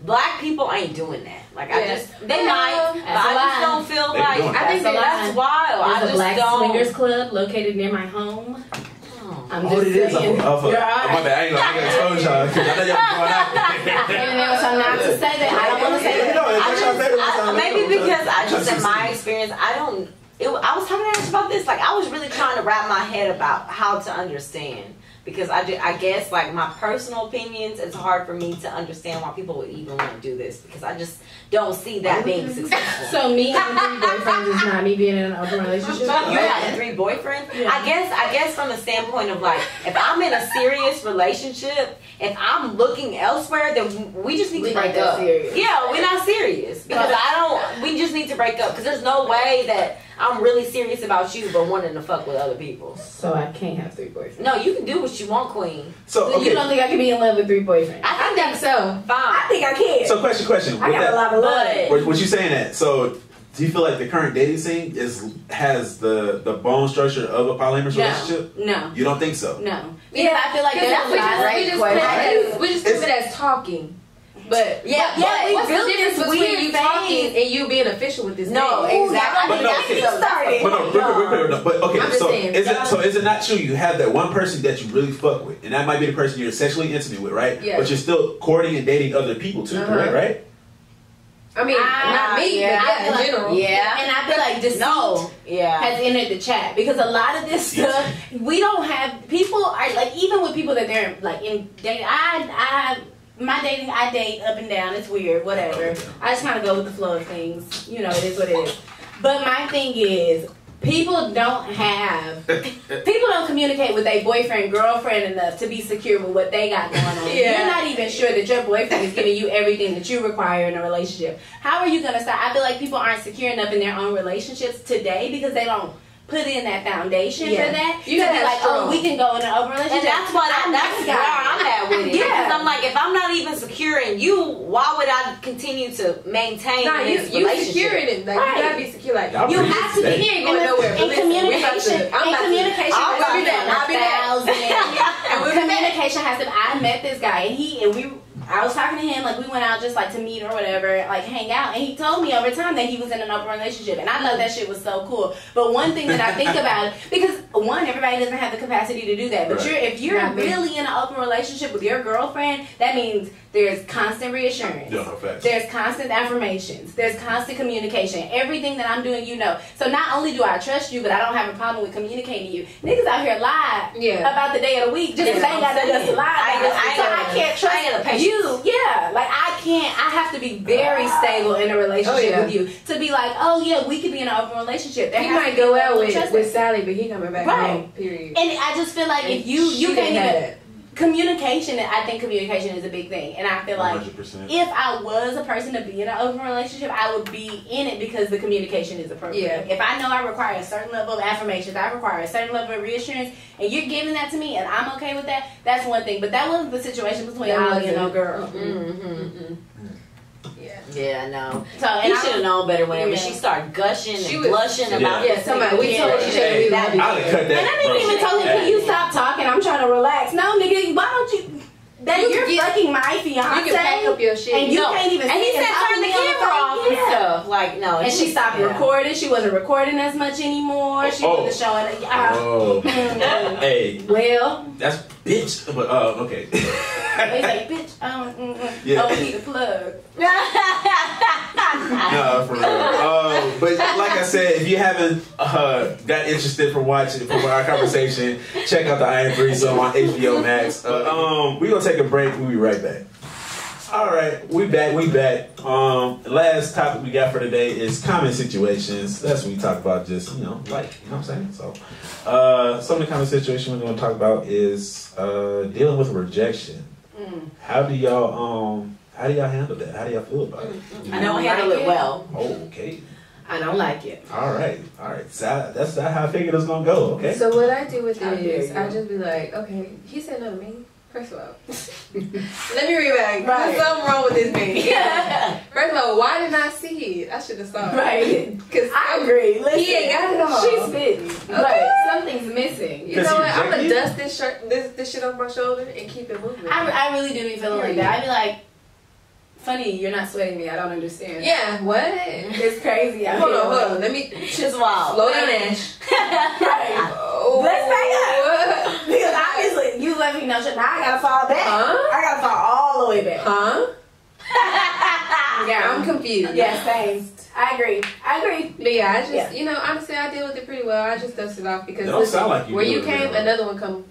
black people ain't doing that? Like, they might, but I just don't feel like, I think that's wild. There's a black swingers club located near my home. I'm just saying. My bad. I ain't gonna expose y'all because I know y'all going out there. And so not to say that. I don't want to say that. Maybe because I just, in my experience, I was talking to Ash about this. Like, I was really trying to wrap my head about how to understand. Because I guess, like, my personal opinions, it's hard for me to understand why people would even want to do this. Because I just don't see that being successful. So me having 3 boyfriends is not me being in an open relationship? You having 3 boyfriends? Yeah. I guess from the standpoint of, like, if I'm in a serious relationship, if I'm looking elsewhere, then we just need to break up. Serious. Yeah, we're not serious. Because we just need to break up. Because there's no way that I'm really serious about you but wanting to fuck with other people. So I can't have 3 boyfriends. No, you can do what you want, queen. So you don't think I can be in love with 3 boyfriends? I think so. Fine. I think I can. So question. I got a lot of love. What you saying that? So do you feel like the current dating scene has the bone structure of a polyamorous relationship? No. You don't think so? No. Because I feel like we just put it as talking. But what's the difference between you talking and you being official with this? No, exactly. Is it not true? You have that one person that you really fuck with, and that might be the person you're sexually intimate with, right? Yeah. But you're still courting and dating other people too, correct? Right? I mean, not me, but in general. Yeah. And I feel like deceit has entered the chat because a lot of this stuff, we don't have, people are like, even with people that they're like in dating, I date up and down. It's weird, whatever. I just kind of go with the flow of things. You know, it is what it is. But my thing is, people don't communicate with their boyfriend, girlfriend enough to be secure with what they got going on. You're not even sure that your boyfriend is giving you everything that you require in a relationship. How are you going to start? I feel like people aren't secure enough in their own relationships today because they don't put in that foundation for that. You gotta be like, oh, we can go in an open relationship. And that's where I'm at with it. Yeah. Because I'm like, if I'm not even secure in you, why would I continue to maintain this relationship? You secure in it. Like, you gotta be secure. Like, you have to be. He ain't going nowhere. And communication. Communication has to be. I met this guy, and I was talking to him, like, we went out just, like, to meet or whatever, like, hang out, and he told me over time that he was in an open relationship, and I thought that shit was so cool. But one thing that I think about it, because, one, everybody doesn't have the capacity to do that, but if you're really in an open relationship with your girlfriend, that means there's constant reassurance. There's constant affirmations. There's constant communication. Everything that I'm doing, you know. So not only do I trust you, but I don't have a problem with communicating to you. Niggas out here lie about the day of the week just because they ain't got nothing else to lie about. So I can't trust you. Like I have to be very stable in a relationship with you to be like, oh yeah, we could be in an open relationship. He might go out with Sally, but he coming back home. Period. And I just feel like if you can't even. Communication, I think communication is a big thing, and I feel like 100%. If I was a person to be in an open relationship, I would be in it because the communication is appropriate. If I know I require a certain level of affirmations, I require a certain level of reassurance, and you're giving that to me, and I'm okay with that, that's one thing. But that wasn't the situation between Holly and no girl. Yeah, no. So he should have known better whenever she started gushing and blushing about somebody. We told each other we love each other. And I didn't even tell him, can you stop talking? I'm trying to relax. No, nigga, why don't you? You're fucking my fiance. You can pack up your shit. And you can't even. And he said turn the camera off and stuff. Like no. And she stopped recording. She wasn't recording as much anymore. She wasn't showing. Hey. Well. That's bitch. But okay. They say, bitch, I don't need a plug. No, for real. But like I said, if you haven't got interested from our conversation, check out the I Am Threesome on HBO Max. We're gonna take a break. We'll be right back. All right, we back. Last topic we got for today is common situations. That's what we talk about. Just you know what I'm saying. So, some of the common situations we're gonna talk about is dealing with rejection. How do y'all handle that? How do y'all feel about it? I don't handle it well. Oh, okay. I don't like it. All right. So that's how I figured it was gonna go. Okay. So what I do with it is I just be like, okay, he said no to me. First of all, let me read back. There's something wrong with this man. First of all, why didn't I see it? I should have saw it. Right. Because I agree. Listen, he ain't got it all. She's spitting. Okay. But something's missing. You know what? I'm gonna dust this shit off my shoulder and keep it moving. I really do be feeling like that. I be like, funny, you're not sweating me. I don't understand. Yeah, what? It's crazy. Hold on. Let me just wild. Slow down, Ash. Right. Let's back up. Because obviously you let me know shit. Now I gotta fall back. I gotta fall all the way back. Yeah, I'm confused. Yeah, same. I agree. But yeah, I just you know, honestly I deal with it pretty well. I just dust it off because don't sound like you where you came, another one gonna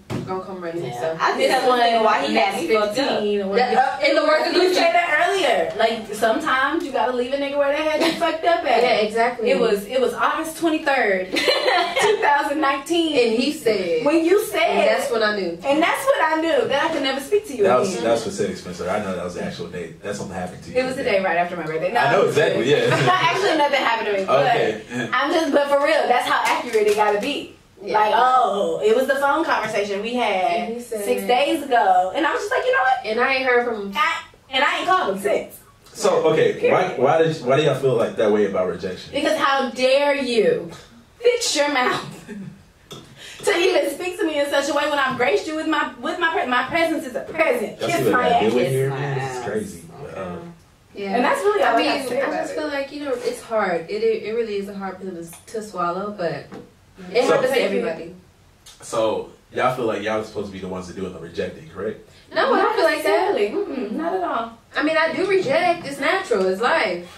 come running. Yeah. So I think that's why he had me fucked up. In the words of you said that earlier. Like sometimes you gotta leave a nigga where they had you fucked up at. Yeah, exactly. It was August 23rd, 2019. And he said when you said and that's when I knew. And that's what I knew. That I could never speak to you again. That was specific, Spencer. I know that was the actual date. That's something happened to you. It was the day right after my birthday. No, I know exactly, yeah. Actually nothing happened to me. But for real, that's how accurate it gotta be. Yeah. Like, it was the phone conversation we had 6 days ago. And I was just like, you know what? And I ain't heard from him. And I ain't called him since. So, okay, why do y'all feel like that way about rejection? Because how dare you fix your mouth to even speak to me in such a way when I've graced you with my presence is a present. Kiss my ass. This is crazy. Yeah, and that's really all I just feel like, you know, it's hard. It really is a hard pill to swallow, but it happens to everybody. So y'all feel like y'all are supposed to be the ones to do it, the rejecting, correct? No, I don't feel like that. Not at all. I mean, I do reject. It's natural. It's life.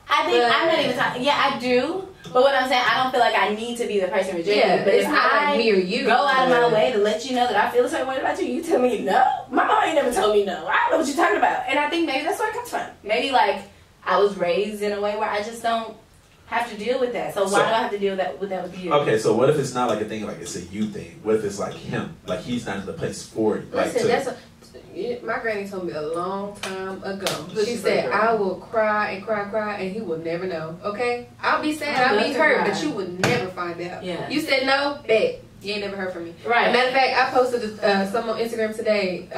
I think I'm not even talking. Yeah, I do. But what I'm saying, I don't feel like I need to be the person rejecting. Yeah, but it's if not I like me or you. go out of my way to let you know that I feel a certain way about you, you tell me no. My mom ain't never told me no. I don't know what you're talking about. And I think maybe that's where it comes from. Maybe like I was raised in a way where I just don't have to deal with that. So why do I have to deal with that with you? Okay, so what if it's not like a thing, like it's a you thing? What if it's like him? Like he's not in the place for you. Listen, my granny told me a long time ago. She said, I will cry and cry, and he will never know. Okay? I'll be sad, I'll be hurt, but you would never find out. Yeah. You said no, bet. You ain't never heard from me. Right. Matter of fact, I posted some on Instagram today.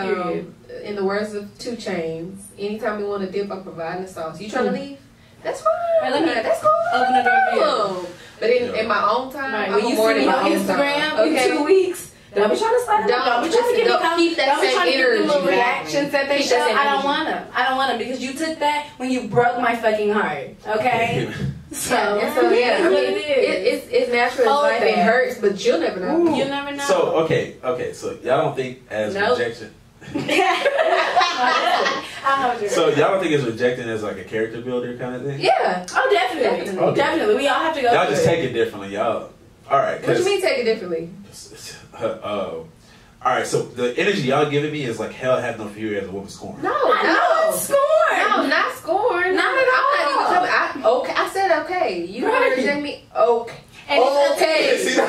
In the words of 2 Chainz, anytime you want to dip, I'm providing the sauce. You trying to leave? That's fine. Right, That's cool. Open the door for you. But in my own time, Right. I'm When you more see than me my on own Instagram time. Okay? in 2 weeks, don't be trying to slide them. Don't be trying to give me keep that same energy. little reactions that they Keep show. that same I don't energy. want them. I don't want them because you took that when you broke my fucking heart. Okay. So yeah, I mean, it's natural. Hold Life. It that. hurts, but you'll never know. You never know. So okay. So y'all don't think as rejection. So y'all don't think it's rejecting as like a character builder kind of thing? Yeah. Oh, definitely. Okay. Definitely. We all have to go. Y'all through just it. take it differently, y'all. All right. What do you mean take it differently? All right. So the energy y'all giving me is like hell have no fear as a woman scorned. No, Scorn. No, not scorn. Not at all. I said okay. You don't want to reject me? Okay. And Okay. it's up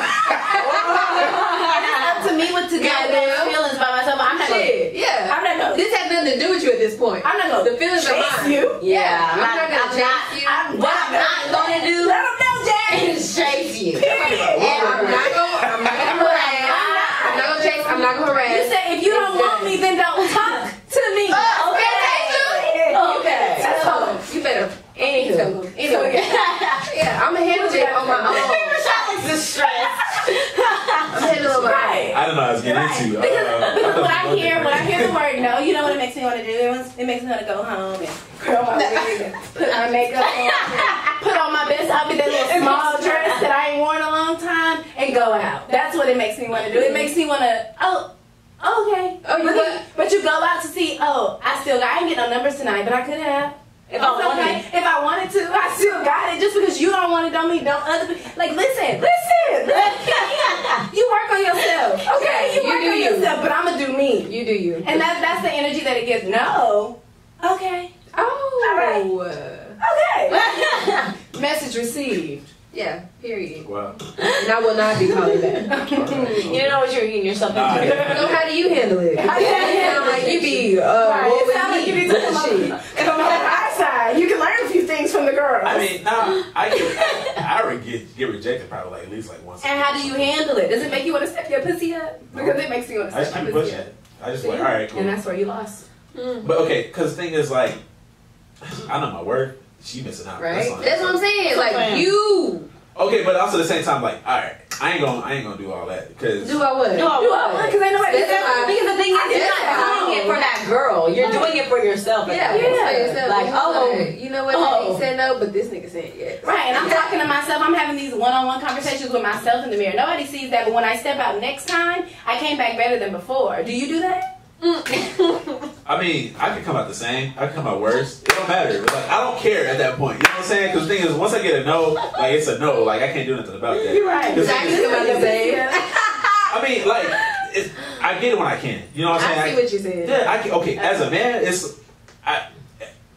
to me what to do with those feelings by myself. I'm not Shit. Yeah. I'm not gonna. This has nothing to do with you at this point. I'm not gonna. The feelings are chase mine. you. Yeah, I'm not gonna chase you. What I'm not gonna do Let them know, Jack. is chase you. Period. I'm not gonna harass. I'm not gonna chase. I'm not gonna harass. You say if you don't want me, then don't talk to me. Okay. Okay. That's all. You better. Anywho. Yeah, I'm gonna handle it on my own. I'm handling it on my own. I don't know. I was getting into. Because when I hear the word no, you know what it makes me want to do? It makes me want to go home and curl my wig and put my makeup on, put on my best outfit, that little small dress that I ain't worn in a long time, and go out. That's what it makes me want to do. It makes me want to, okay. But you go out to see, I ain't getting no numbers tonight, but I could have. If I wanted to, I still got it. Just because you don't want it don't mean don't other people. Like, listen. You work on yourself. Okay, you work on yourself, but I'm going to do me. You do you. And that's the energy that it gives. No. Okay. Oh. Okay. Message received. Yeah, period. Wow. And I will not be calling back. You don't know what you're eating yourself into. So how do you handle it? You sound like you be It sounds like you be talking about come on our side. You can learn a few things from the girls. I mean, I get rejected probably like at least like once. And how do you handle it? Does it make you want to step your pussy up? Because it makes you want I to just step keep your pussy pushing up. it. I just like, all right, cool. And that's where you lost. But okay, because the thing is like, I know my worth. She missing out. Right? That's what I'm saying. Like you. Okay, but also at the same time, like, all right, I ain't gonna do all that because. Do I what? Because ain't nobody. Because the thing is, you're not doing it for that girl. You're doing it for yourself. Yeah. Like, you know what? He said no, but this nigga said yes. Right, and I'm talking to myself. I'm having these one-on-one conversations with myself in the mirror. Nobody sees that, but when I step out next time, I came back better than before. Do you do that? I mean, I could come out the same. I could come out worse. It don't matter. But, like, I don't care at that point. You know what I'm saying? Because the thing is, once I get a no, like it's a no. Like I can't do nothing about that. You're right. Exactly what I'm saying. I mean, like, I get it when I can. You know what I'm saying? I see what you're saying. Yeah, I can. Okay, as a man,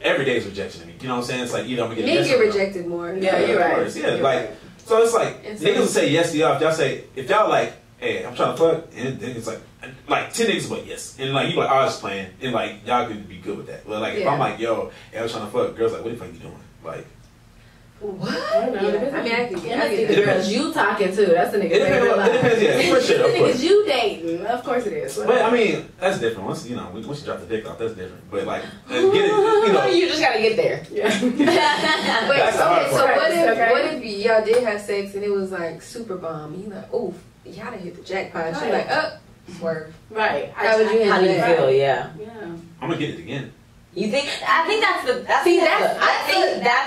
every day is rejection to me. You know what I'm saying? It's like either I'm gonna get Men get rejected more. Yeah, you're right. Course. Yeah, like so it's like niggas will say yes to y'all. If y'all say if y'all like, hey, I'm trying to fuck, and then it's like 10 niggas like yes, and like you like, I was just playing, and like y'all could be good with that. But like if I'm like, yo, hey, I was trying to fuck, girls like, what the fuck you doing? Like. What? I don't know. Yeah. I mean, I get the girls you talking to. That's the nigga. It depends, yeah, for sure. The niggas you dating. Of course it is. But I mean, that's different. Once you drop the dick off, that's different. But like, get it, you just gotta get there. Wait, okay, so what if y'all did have sex and it was like super bomb? You like, oof, y'all done hit the jackpot. She like, swerve. Right. How would you How do you feel? Yeah. I'm gonna get it again. You think? I think that's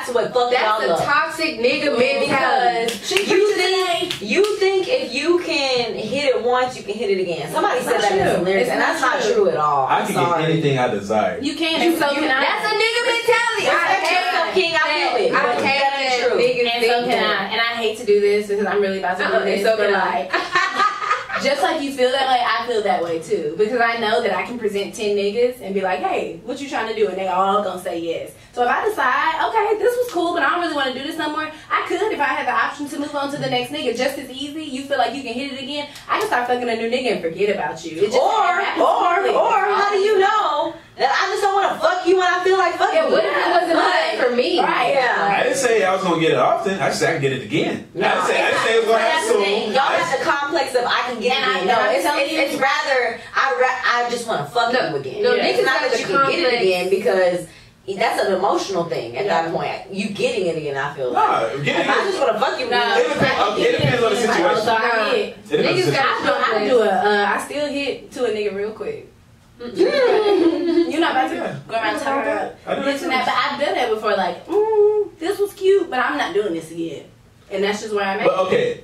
what fucked y'all up. That's the toxic nigga mentality. Because you think if you can hit it once, you can hit it again. Somebody said that in the lyrics, and that's not true at all. I can get anything I desire. You can. So can I. That's a nigga mentality. King, I feel it. I hate that niggas and so can I. And I hate to do this because I'm really about to do this. So but like, just like you feel that way, I feel that way too. Because I know that I can present 10 niggas and be like, hey, what you trying to do? And they all gonna say yes. So if I decide, okay, this was cool, but I don't really want to do this no more, I could, if I had the option to move on to the next nigga just as easy. You feel like you can hit it again, I can start fucking a new nigga and forget about you. It just or how do you know that I just don't want to fuck you when I feel like fucking? Yeah, what if it wasn't right for me? Right, yeah. I didn't say I was gonna get it often. I just said I can get it again. No, I didn't say it was gonna happen soon. Y'all have the complex of I can get it again. No, it's rather I just want to fuck you again. No, it's niggas not got that you the can get it complex. again because that's an emotional thing at that point. You getting it again, I feel like. Nah, getting I just want to fuck you again. It depends on the situation. Niggas got I still hit to a nigga real quick. You're not about to go around talking about this and that, but I've done that before. Like, this was cute, but I'm not doing this again, and that's just where I'm at. But okay,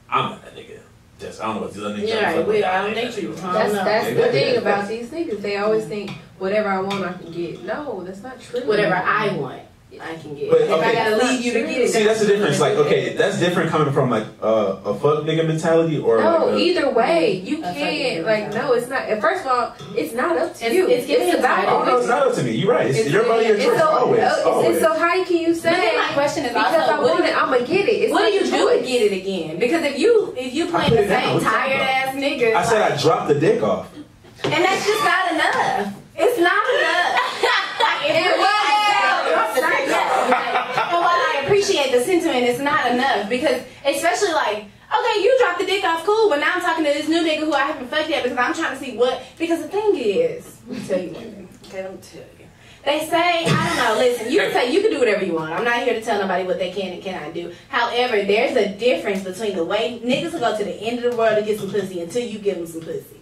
I'm not that nigga. Just I don't know what the other niggas. Yeah, right. I don't think you. That's the thing about these niggas. They always think whatever I want, I can get. No, that's not true. Whatever I want, I can get. But, if I gotta leave you to get it, see, that's the difference. Like, okay, that's different coming from like a fuck nigga mentality or no. Like either way, you can't. Like, no, it's not. First of all, it's not up to you. It's about. Oh no, it's not up to me. You're right. It's your body, your choice. Always. So how can you say? But then my question is because also, I want it, I'm gonna get it. It's what do you do choice. to get it again? Because if you playing the same tired ass nigga, I said I dropped the dick off, and that's just not enough. It's not enough. And while I appreciate the sentiment, it's not enough because, especially like, okay, you dropped the dick off, cool, but now I'm talking to this new nigga who I haven't fucked yet because I'm trying to see what. Because the thing is, let me tell you one thing. Okay, let me tell you. They say, I don't know, listen, you can say you can do whatever you want. I'm not here to tell nobody what they can and cannot do. However, there's a difference between the way niggas will go to the end of the world to get some pussy until you give them some pussy.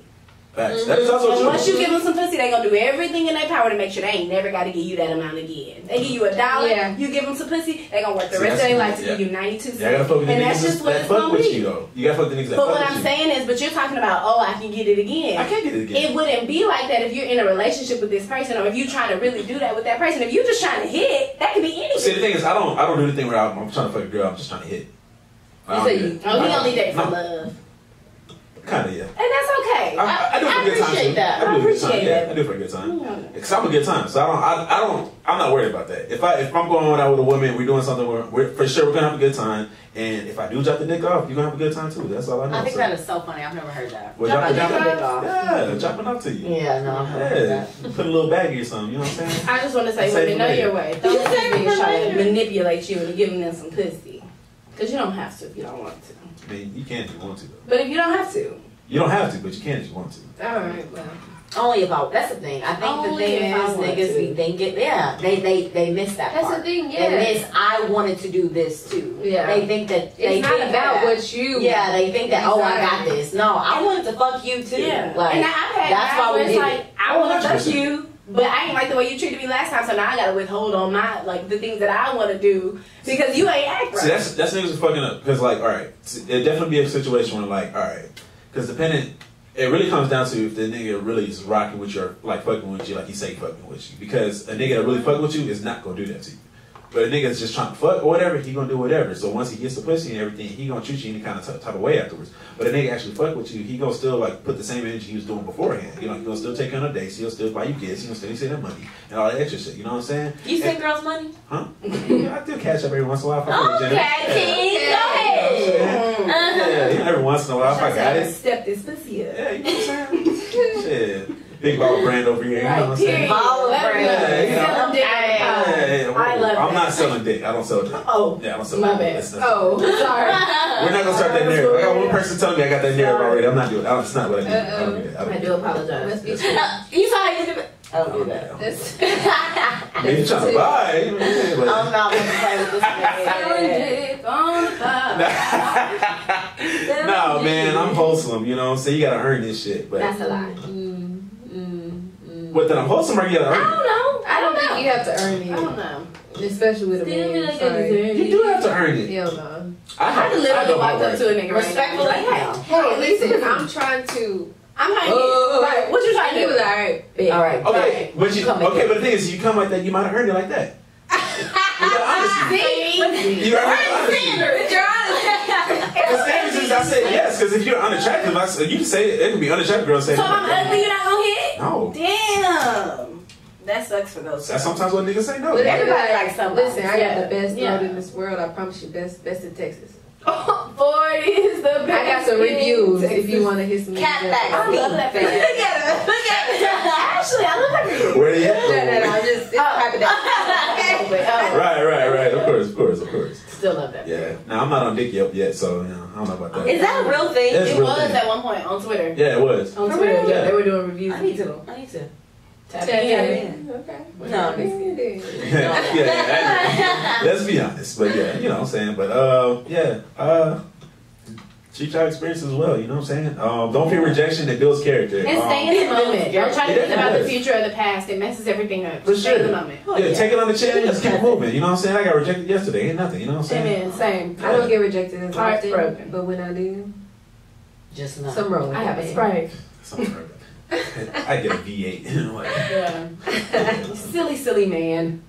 Facts. That is also and true. once you give them some pussy, they gonna do everything in their power to make sure they ain't never got to give you that amount again. They give you $1, you give them some pussy, they gonna work the rest of their life to give you 92 cents. Yeah, I gotta fuck with the and niggas that's just what it's gonna be. You, though. You gotta fuck with the niggas that but fuck what with I'm you. saying is, but you're talking about, oh, I can get it again. I can't get it again. It wouldn't be like that if you're in a relationship with this person, or if you're trying to really do that with that person. If you're just trying to hit, that could be anything. See, the thing is, I don't do anything where I'm trying to fuck a girl. I'm just trying to hit. He only date for love. Kinda, yeah. And that's okay. I do it for a good time. Appreciate that. I appreciate that. I do it for a good time. Because I'm a good time, so I'm not worried about that. If I'm going out with a woman, we're doing something where for sure we're gonna have a good time. And if I do drop the dick off, you're gonna have a good time too. That's all I know. I think that is so funny. I've never heard that. Well, drop the dick off. Yeah, dropping off to you. Yeah, no, I've heard that. Put a little baggie or something. You know what I'm saying? I just want to say, women, know your way. Don't let these niggas try to manipulate you into giving them some pussy. Because you don't have to if you don't want to. I mean, you can if you want to, though. But if you don't have to. You don't have to, but you can if you want to. Alright, well. Only about, that's the thing. I think the thing is, niggas be thinking, they miss that part. That's the thing, yeah. They miss, I wanted to do this too. Yeah. They think that, it's not about what you. Yeah, they think that, oh, I got this. No, I wanted to fuck you too. Yeah. Like, and I've had that's why we did like, it. I want to fuck you, but I ain't like the way you treated me last time, so now I got to withhold on my, like, the things that I want to do because you ain't act right. See, that's niggas fucking up. Because, like, alright, it'd definitely be a situation where, like, alright, because depending. It really comes down to if the nigga really is rocking with you or like fucking with you, like he say fucking with you. Because a nigga that really fucking with you is not gonna do that to you. But a nigga that's just trying to fuck or whatever, he gonna do whatever. So once he gets the pussy and everything, he gonna treat you any kind of type of way afterwards. But a nigga actually fuck with you, he gonna still like put the same energy he was doing beforehand. You know, he gonna still take on a dates, he'll still buy you gifts, he gonna still send that money and all that extra shit. You know what I'm saying? You send girls money? Huh? Yeah, I do cash up every once in a while. Okay, King, go ahead. Yeah, every once in a while if I got it. Step this pussy up. Yeah, you know what I'm saying? Shit. Big ball brand over here, you know what I'm saying? Ball brand. I love I'm not selling dick. I don't sell dick. Oh, yeah, I don't sell my dick. bad. Sorry. We're not gonna start that narrative. I got one person telling me I got that narrative already. I'm not doing it. That's not what I do. I don't do that. I do apologize. You saw how you did it. I don't do that. Maybe you're trying to buy. I'm not going to play with this man. No, man, I'm wholesome. You know what I'm saying? You gotta earn this shit. But that's a lie. What, that I'm wholesome or you gotta earn it? I don't know. I don't think you have to earn it. I don't know. Especially with a man. You do have to earn it. Hell no. I literally walked up to a nigga respectfully. Like, hey, listen, I'm trying to. I'm trying to get, right, what you trying to do? Alright. Alright. Okay, but the thing is, you come like that, you might have earned it like that. honesty. You heard me? Honesty. The standards is I said yes, because if you're unattractive, you can say it could be unattractive girls say. So I'm ugly, you're not gonna hit? No. Damn. That sucks for those. That's sometimes what niggas say no. But everybody likes somebody. Listen, I got the best throat in this world. I promise you, best in Texas. 40 is the best. I got some reviews if you want to hear some. Cat back. I love that for you. Look at it. Actually, I love that for you. Where they at? No, just Right. Of course. Still love that. Yeah. Now I'm not on Dick yet, so I don't know about that. Is that a real thing? It was at one point on Twitter. Yeah, it was. On Twitter, yeah, they were doing reviews. I need to. Tap in. Okay. No. Yeah, let's be honest. But yeah, you know what I'm saying. But treat your experience as well, you know what I'm saying? Don't fear rejection, it builds character. And stay in the moment. Don't try to think about does. the future or the past. It messes everything up. For Stay sure. in the moment. Yeah, take it on the chin, just keep moving. You know what I'm saying? I got rejected yesterday, ain't nothing, you know what I'm saying? Amen. Same. I don't get rejected as Heart's often, broken. but when I do, just not. some wrong. I have a spray. I get a V8. Like, Yeah. Silly man.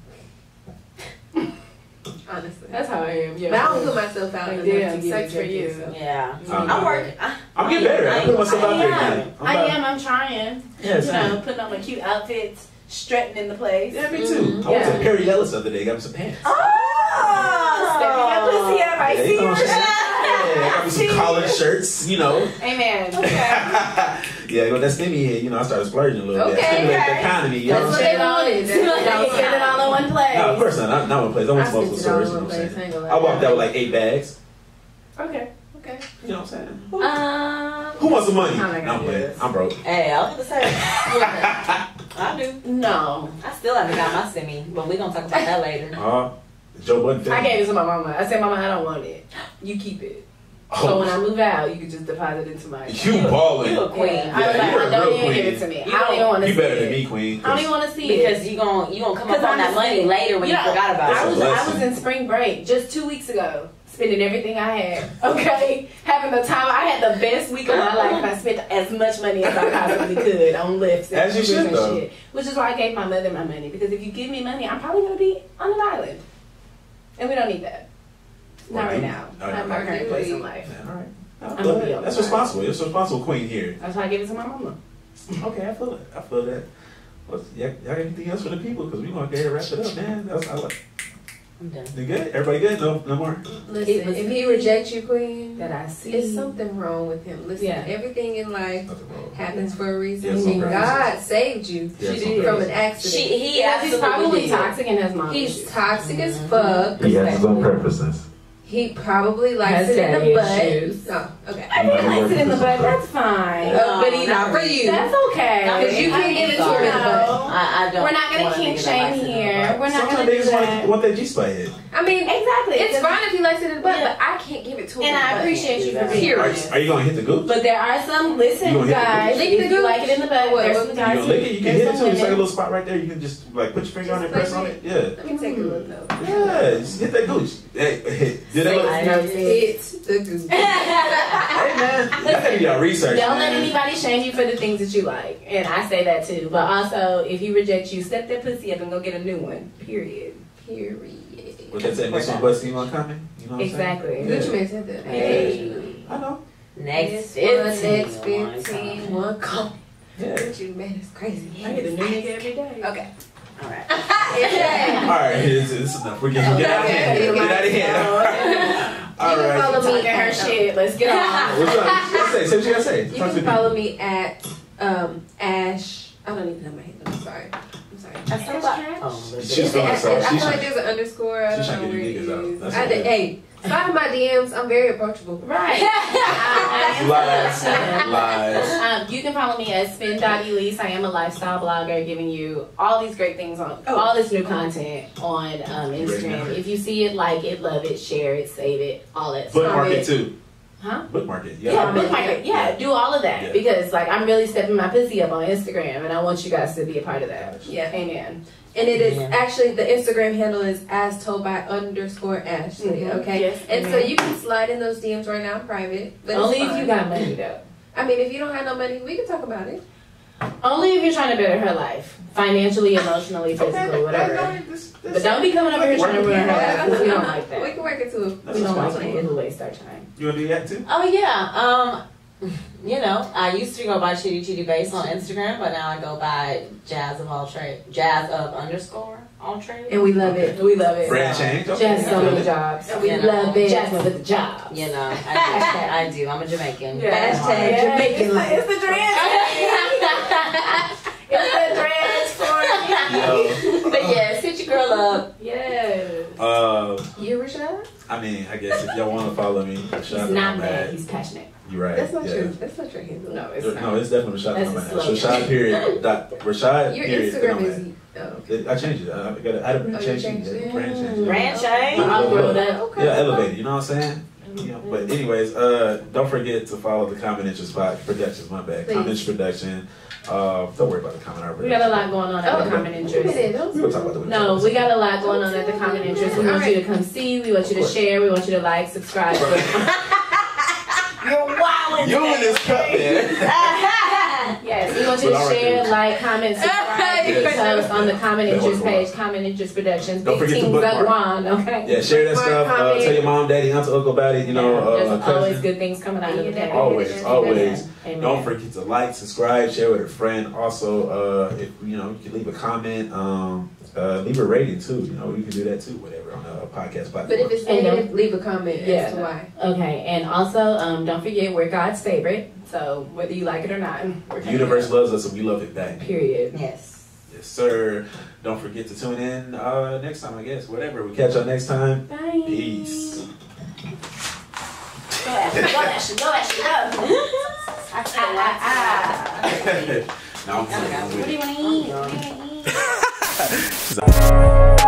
Honestly. That's how I am. Yeah. But I don't put myself out Like, there. damn, sucks for you. So. Yeah. I'm I'm working. I'm getting better. I put myself out there again. I'm trying. Yeah, You know, putting on my cute outfits, strutting in the place. Yeah, me too. I went to Perry Ellis the other day, got me some pants. Stepping that pussy up. I see I got me some collared shirts, you know. Amen. Yeah, when that stimmy hit, you know, I started splurging a little bit. Okay, Stimulate the right. economy, you know That's what I'm what saying? they wanted. Don't spend it all in one place. No, of course not one place. I went to multiple stores, you know what I'm saying? I walked out with like 8 bags. Okay. You know what I'm saying? Who Who wants some money? I'm not gonna No, I'm do playing. this. I'm broke. Hey, I was gonna say. I do. No. I still haven't got my semi, but we're gonna talk about that later. Joe Budden. I gave it to my mama. I said, Mama, I don't want it. You keep it. So when I move out, you can just deposit it into my account. You ballin'. You a queen. Yeah, I was like, you're a don't real even give queen. it to me. You I don't even want to see You better it. than me, queen. I don't even want to see it. Because you gonna come up on that honestly, money later when you forgot about That's it. a I blessing. was in spring break just 2 weeks ago, spending everything I had. Okay, having the time. I had the best week of my life. And I spent as much money as I possibly could on lifts and As you should, and though. shit. Which is why I gave my mother my money, because if you give me money, I'm probably gonna be on an island, and we don't need that. Not right now. Not my current place in life. All right. I'm gonna be on That's the responsible. You're responsible queen here. That's why I gave it to my mama. Okay, I feel it. I feel that. Y'all got anything else for the people? Because we're going to get to wrap it up, man. I'm done. You good? Everybody good? No more? Listen, if he rejects you, queen, That I see. it's something wrong with him. Listen, Yeah. everything in life Nothing wrong. happens for a reason. Yes, And okay. God saved you Yes, She did. from an accident. He Because he's probably absolutely did. toxic and has mom He's issues. toxic as fuck. He has his own purposes. He probably likes Has it in the daddy butt. issues. Oh, okay. I mean, I sit in the butt. That's fine. But he's not for you. That's okay. Because you can't give it to her in the butt. I don't. We're not gonna want a kink nigga that shame likes it in the here. butt. We're not Sometimes gonna they do just that. want that G-spot hit. I mean, Exactly. it's Because- fine if he likes it in the butt, Yeah. but I can't give it to him. And in the I butt. appreciate you for being Period. honest. Are you going to hit the goop? But there are some, listen, You gonna hit the guys, lick if the you gooch? like it in the butt, What? there's some You guys gonna lick it? You can there's hit it some too. It's like a women- little spot right there. You can just like put your finger on it, press on it. Yeah. Let me take a look though. Yeah, just hit that gooch. Hey, did that look? I Hey know. It's the goose. man, y'all gotta do y'all research. Don't let man. anybody shame you for the things that you like. And I say that too. But also, if he rejects you, step that pussy up and go get a new one. Period. What they say, next one bust you on coming? You know what I'm Exactly. saying? Gucci Yeah. Mane said that. Hey. I know. Next Next 15. 15, one come. Yeah. Gucci Mane is crazy. I get a new nigga every day. Okay. All right. All right, it's enough. We're getting get out of hand. Get out of hand. All You can right. follow me Talking her at, shit. Let's get on. What's up? Let's say what you gotta say. You Talk to can the follow people. me at Ash. I don't even know my handle. I'm sorry. That's so bad. Oh, She's feeling I herself. feel She's like trying. there's an underscore. I She's don't trying know to where get it niggas out. is. That's I did, okay. hey, slide in my DMs. I'm very approachable. Right. Lies. You can follow me at spin.elise. I am a lifestyle blogger giving you all these great things on all this new content on Instagram. If you see it, like it, love it, share it, save it, all that stuff. Bookmark it too. Huh? Bookmark it. Yeah, bookmark it. Yeah, do all of that Yeah. because like I'm really stepping my pussy up on Instagram, and I want you guys to be a part of that. Yeah. Amen. And it is Yeah. actually the Instagram handle is as told by _ Ashley. Mhm. Okay. Yes, And so amen. you can slide in those DMs right now in private. But Only it's if fine. you got money though. I mean, if you don't have no money, we can talk about it. Only if you're trying to better her life. Financially, emotionally, physically, whatever. But don't be coming over here trying to ruin her life, because we don't like that. We can work it too. We don't like people who waste our time. You want to do that too? Oh yeah. You know, I used to go by Chitty Chitty Base on Instagram, but now I go by Jazz of all trade. Jazz of underscore all trade. And we love it. We love it. Brand change. Okay. Jazz so many jobs. And we love it. Jazz with the job. You know, I do. I'm a Jamaican. Yeah. Hashtag Jamaican life. It's the dreads. It's the dreads for Yo. But yeah, sit your girl up. Yes. You, Rashad? I mean, I guess if y'all want to follow me, He's not mad. He's passionate. You're right. That's not yeah. true. That's not your handle. No, it's not. No, it's definitely Rashad. That's No, a man. slogan. Rashad period. Rashad Your period. Instagram No, is. man. Oh, okay. I changed it. I had a brand Oh, you change. changed it? Brand change. Brand change. I'll grow that. Okay. Yeah, elevated. You know what I'm saying? Yeah. But anyways, don't forget to follow the Common Interest Productions. My bad. Please. Common Interest Production. Don't worry about the Common Art We got a Production. lot going on at the Common Interest. We will talk about that. No, we got a lot going on at the Common Interest. We want you to come see. We want you to share. We want you to like, subscribe. You're wild. You in this cup, man. Yes, we want you to share, like, comment, subscribe, Yes. post on the Common Interest page, Common Interest Productions. Don't Big forget to Teams bookmark. Up Juan, okay? Yeah, share that stuff. Tell your mom, daddy, aunt, uncle about it. You know, there's cousin. always good things coming out of the day. Always. Amen. Don't forget to like, subscribe, share with a friend. Also, if you can leave a comment, leave a rating too. You know, you can do that too. Whatever on a podcast platform. But if it's negative, leave a comment as to why. Okay, and also, don't forget we're God's favorite. So whether you like it or not, The universe loves us, and we love it back. Period. Yes. Yes, sir. Don't forget to tune in next time. I guess whatever. We catch y'all next time. Bye. Peace. Go Ashley, go. Now I'm What do you want to eat? She's like,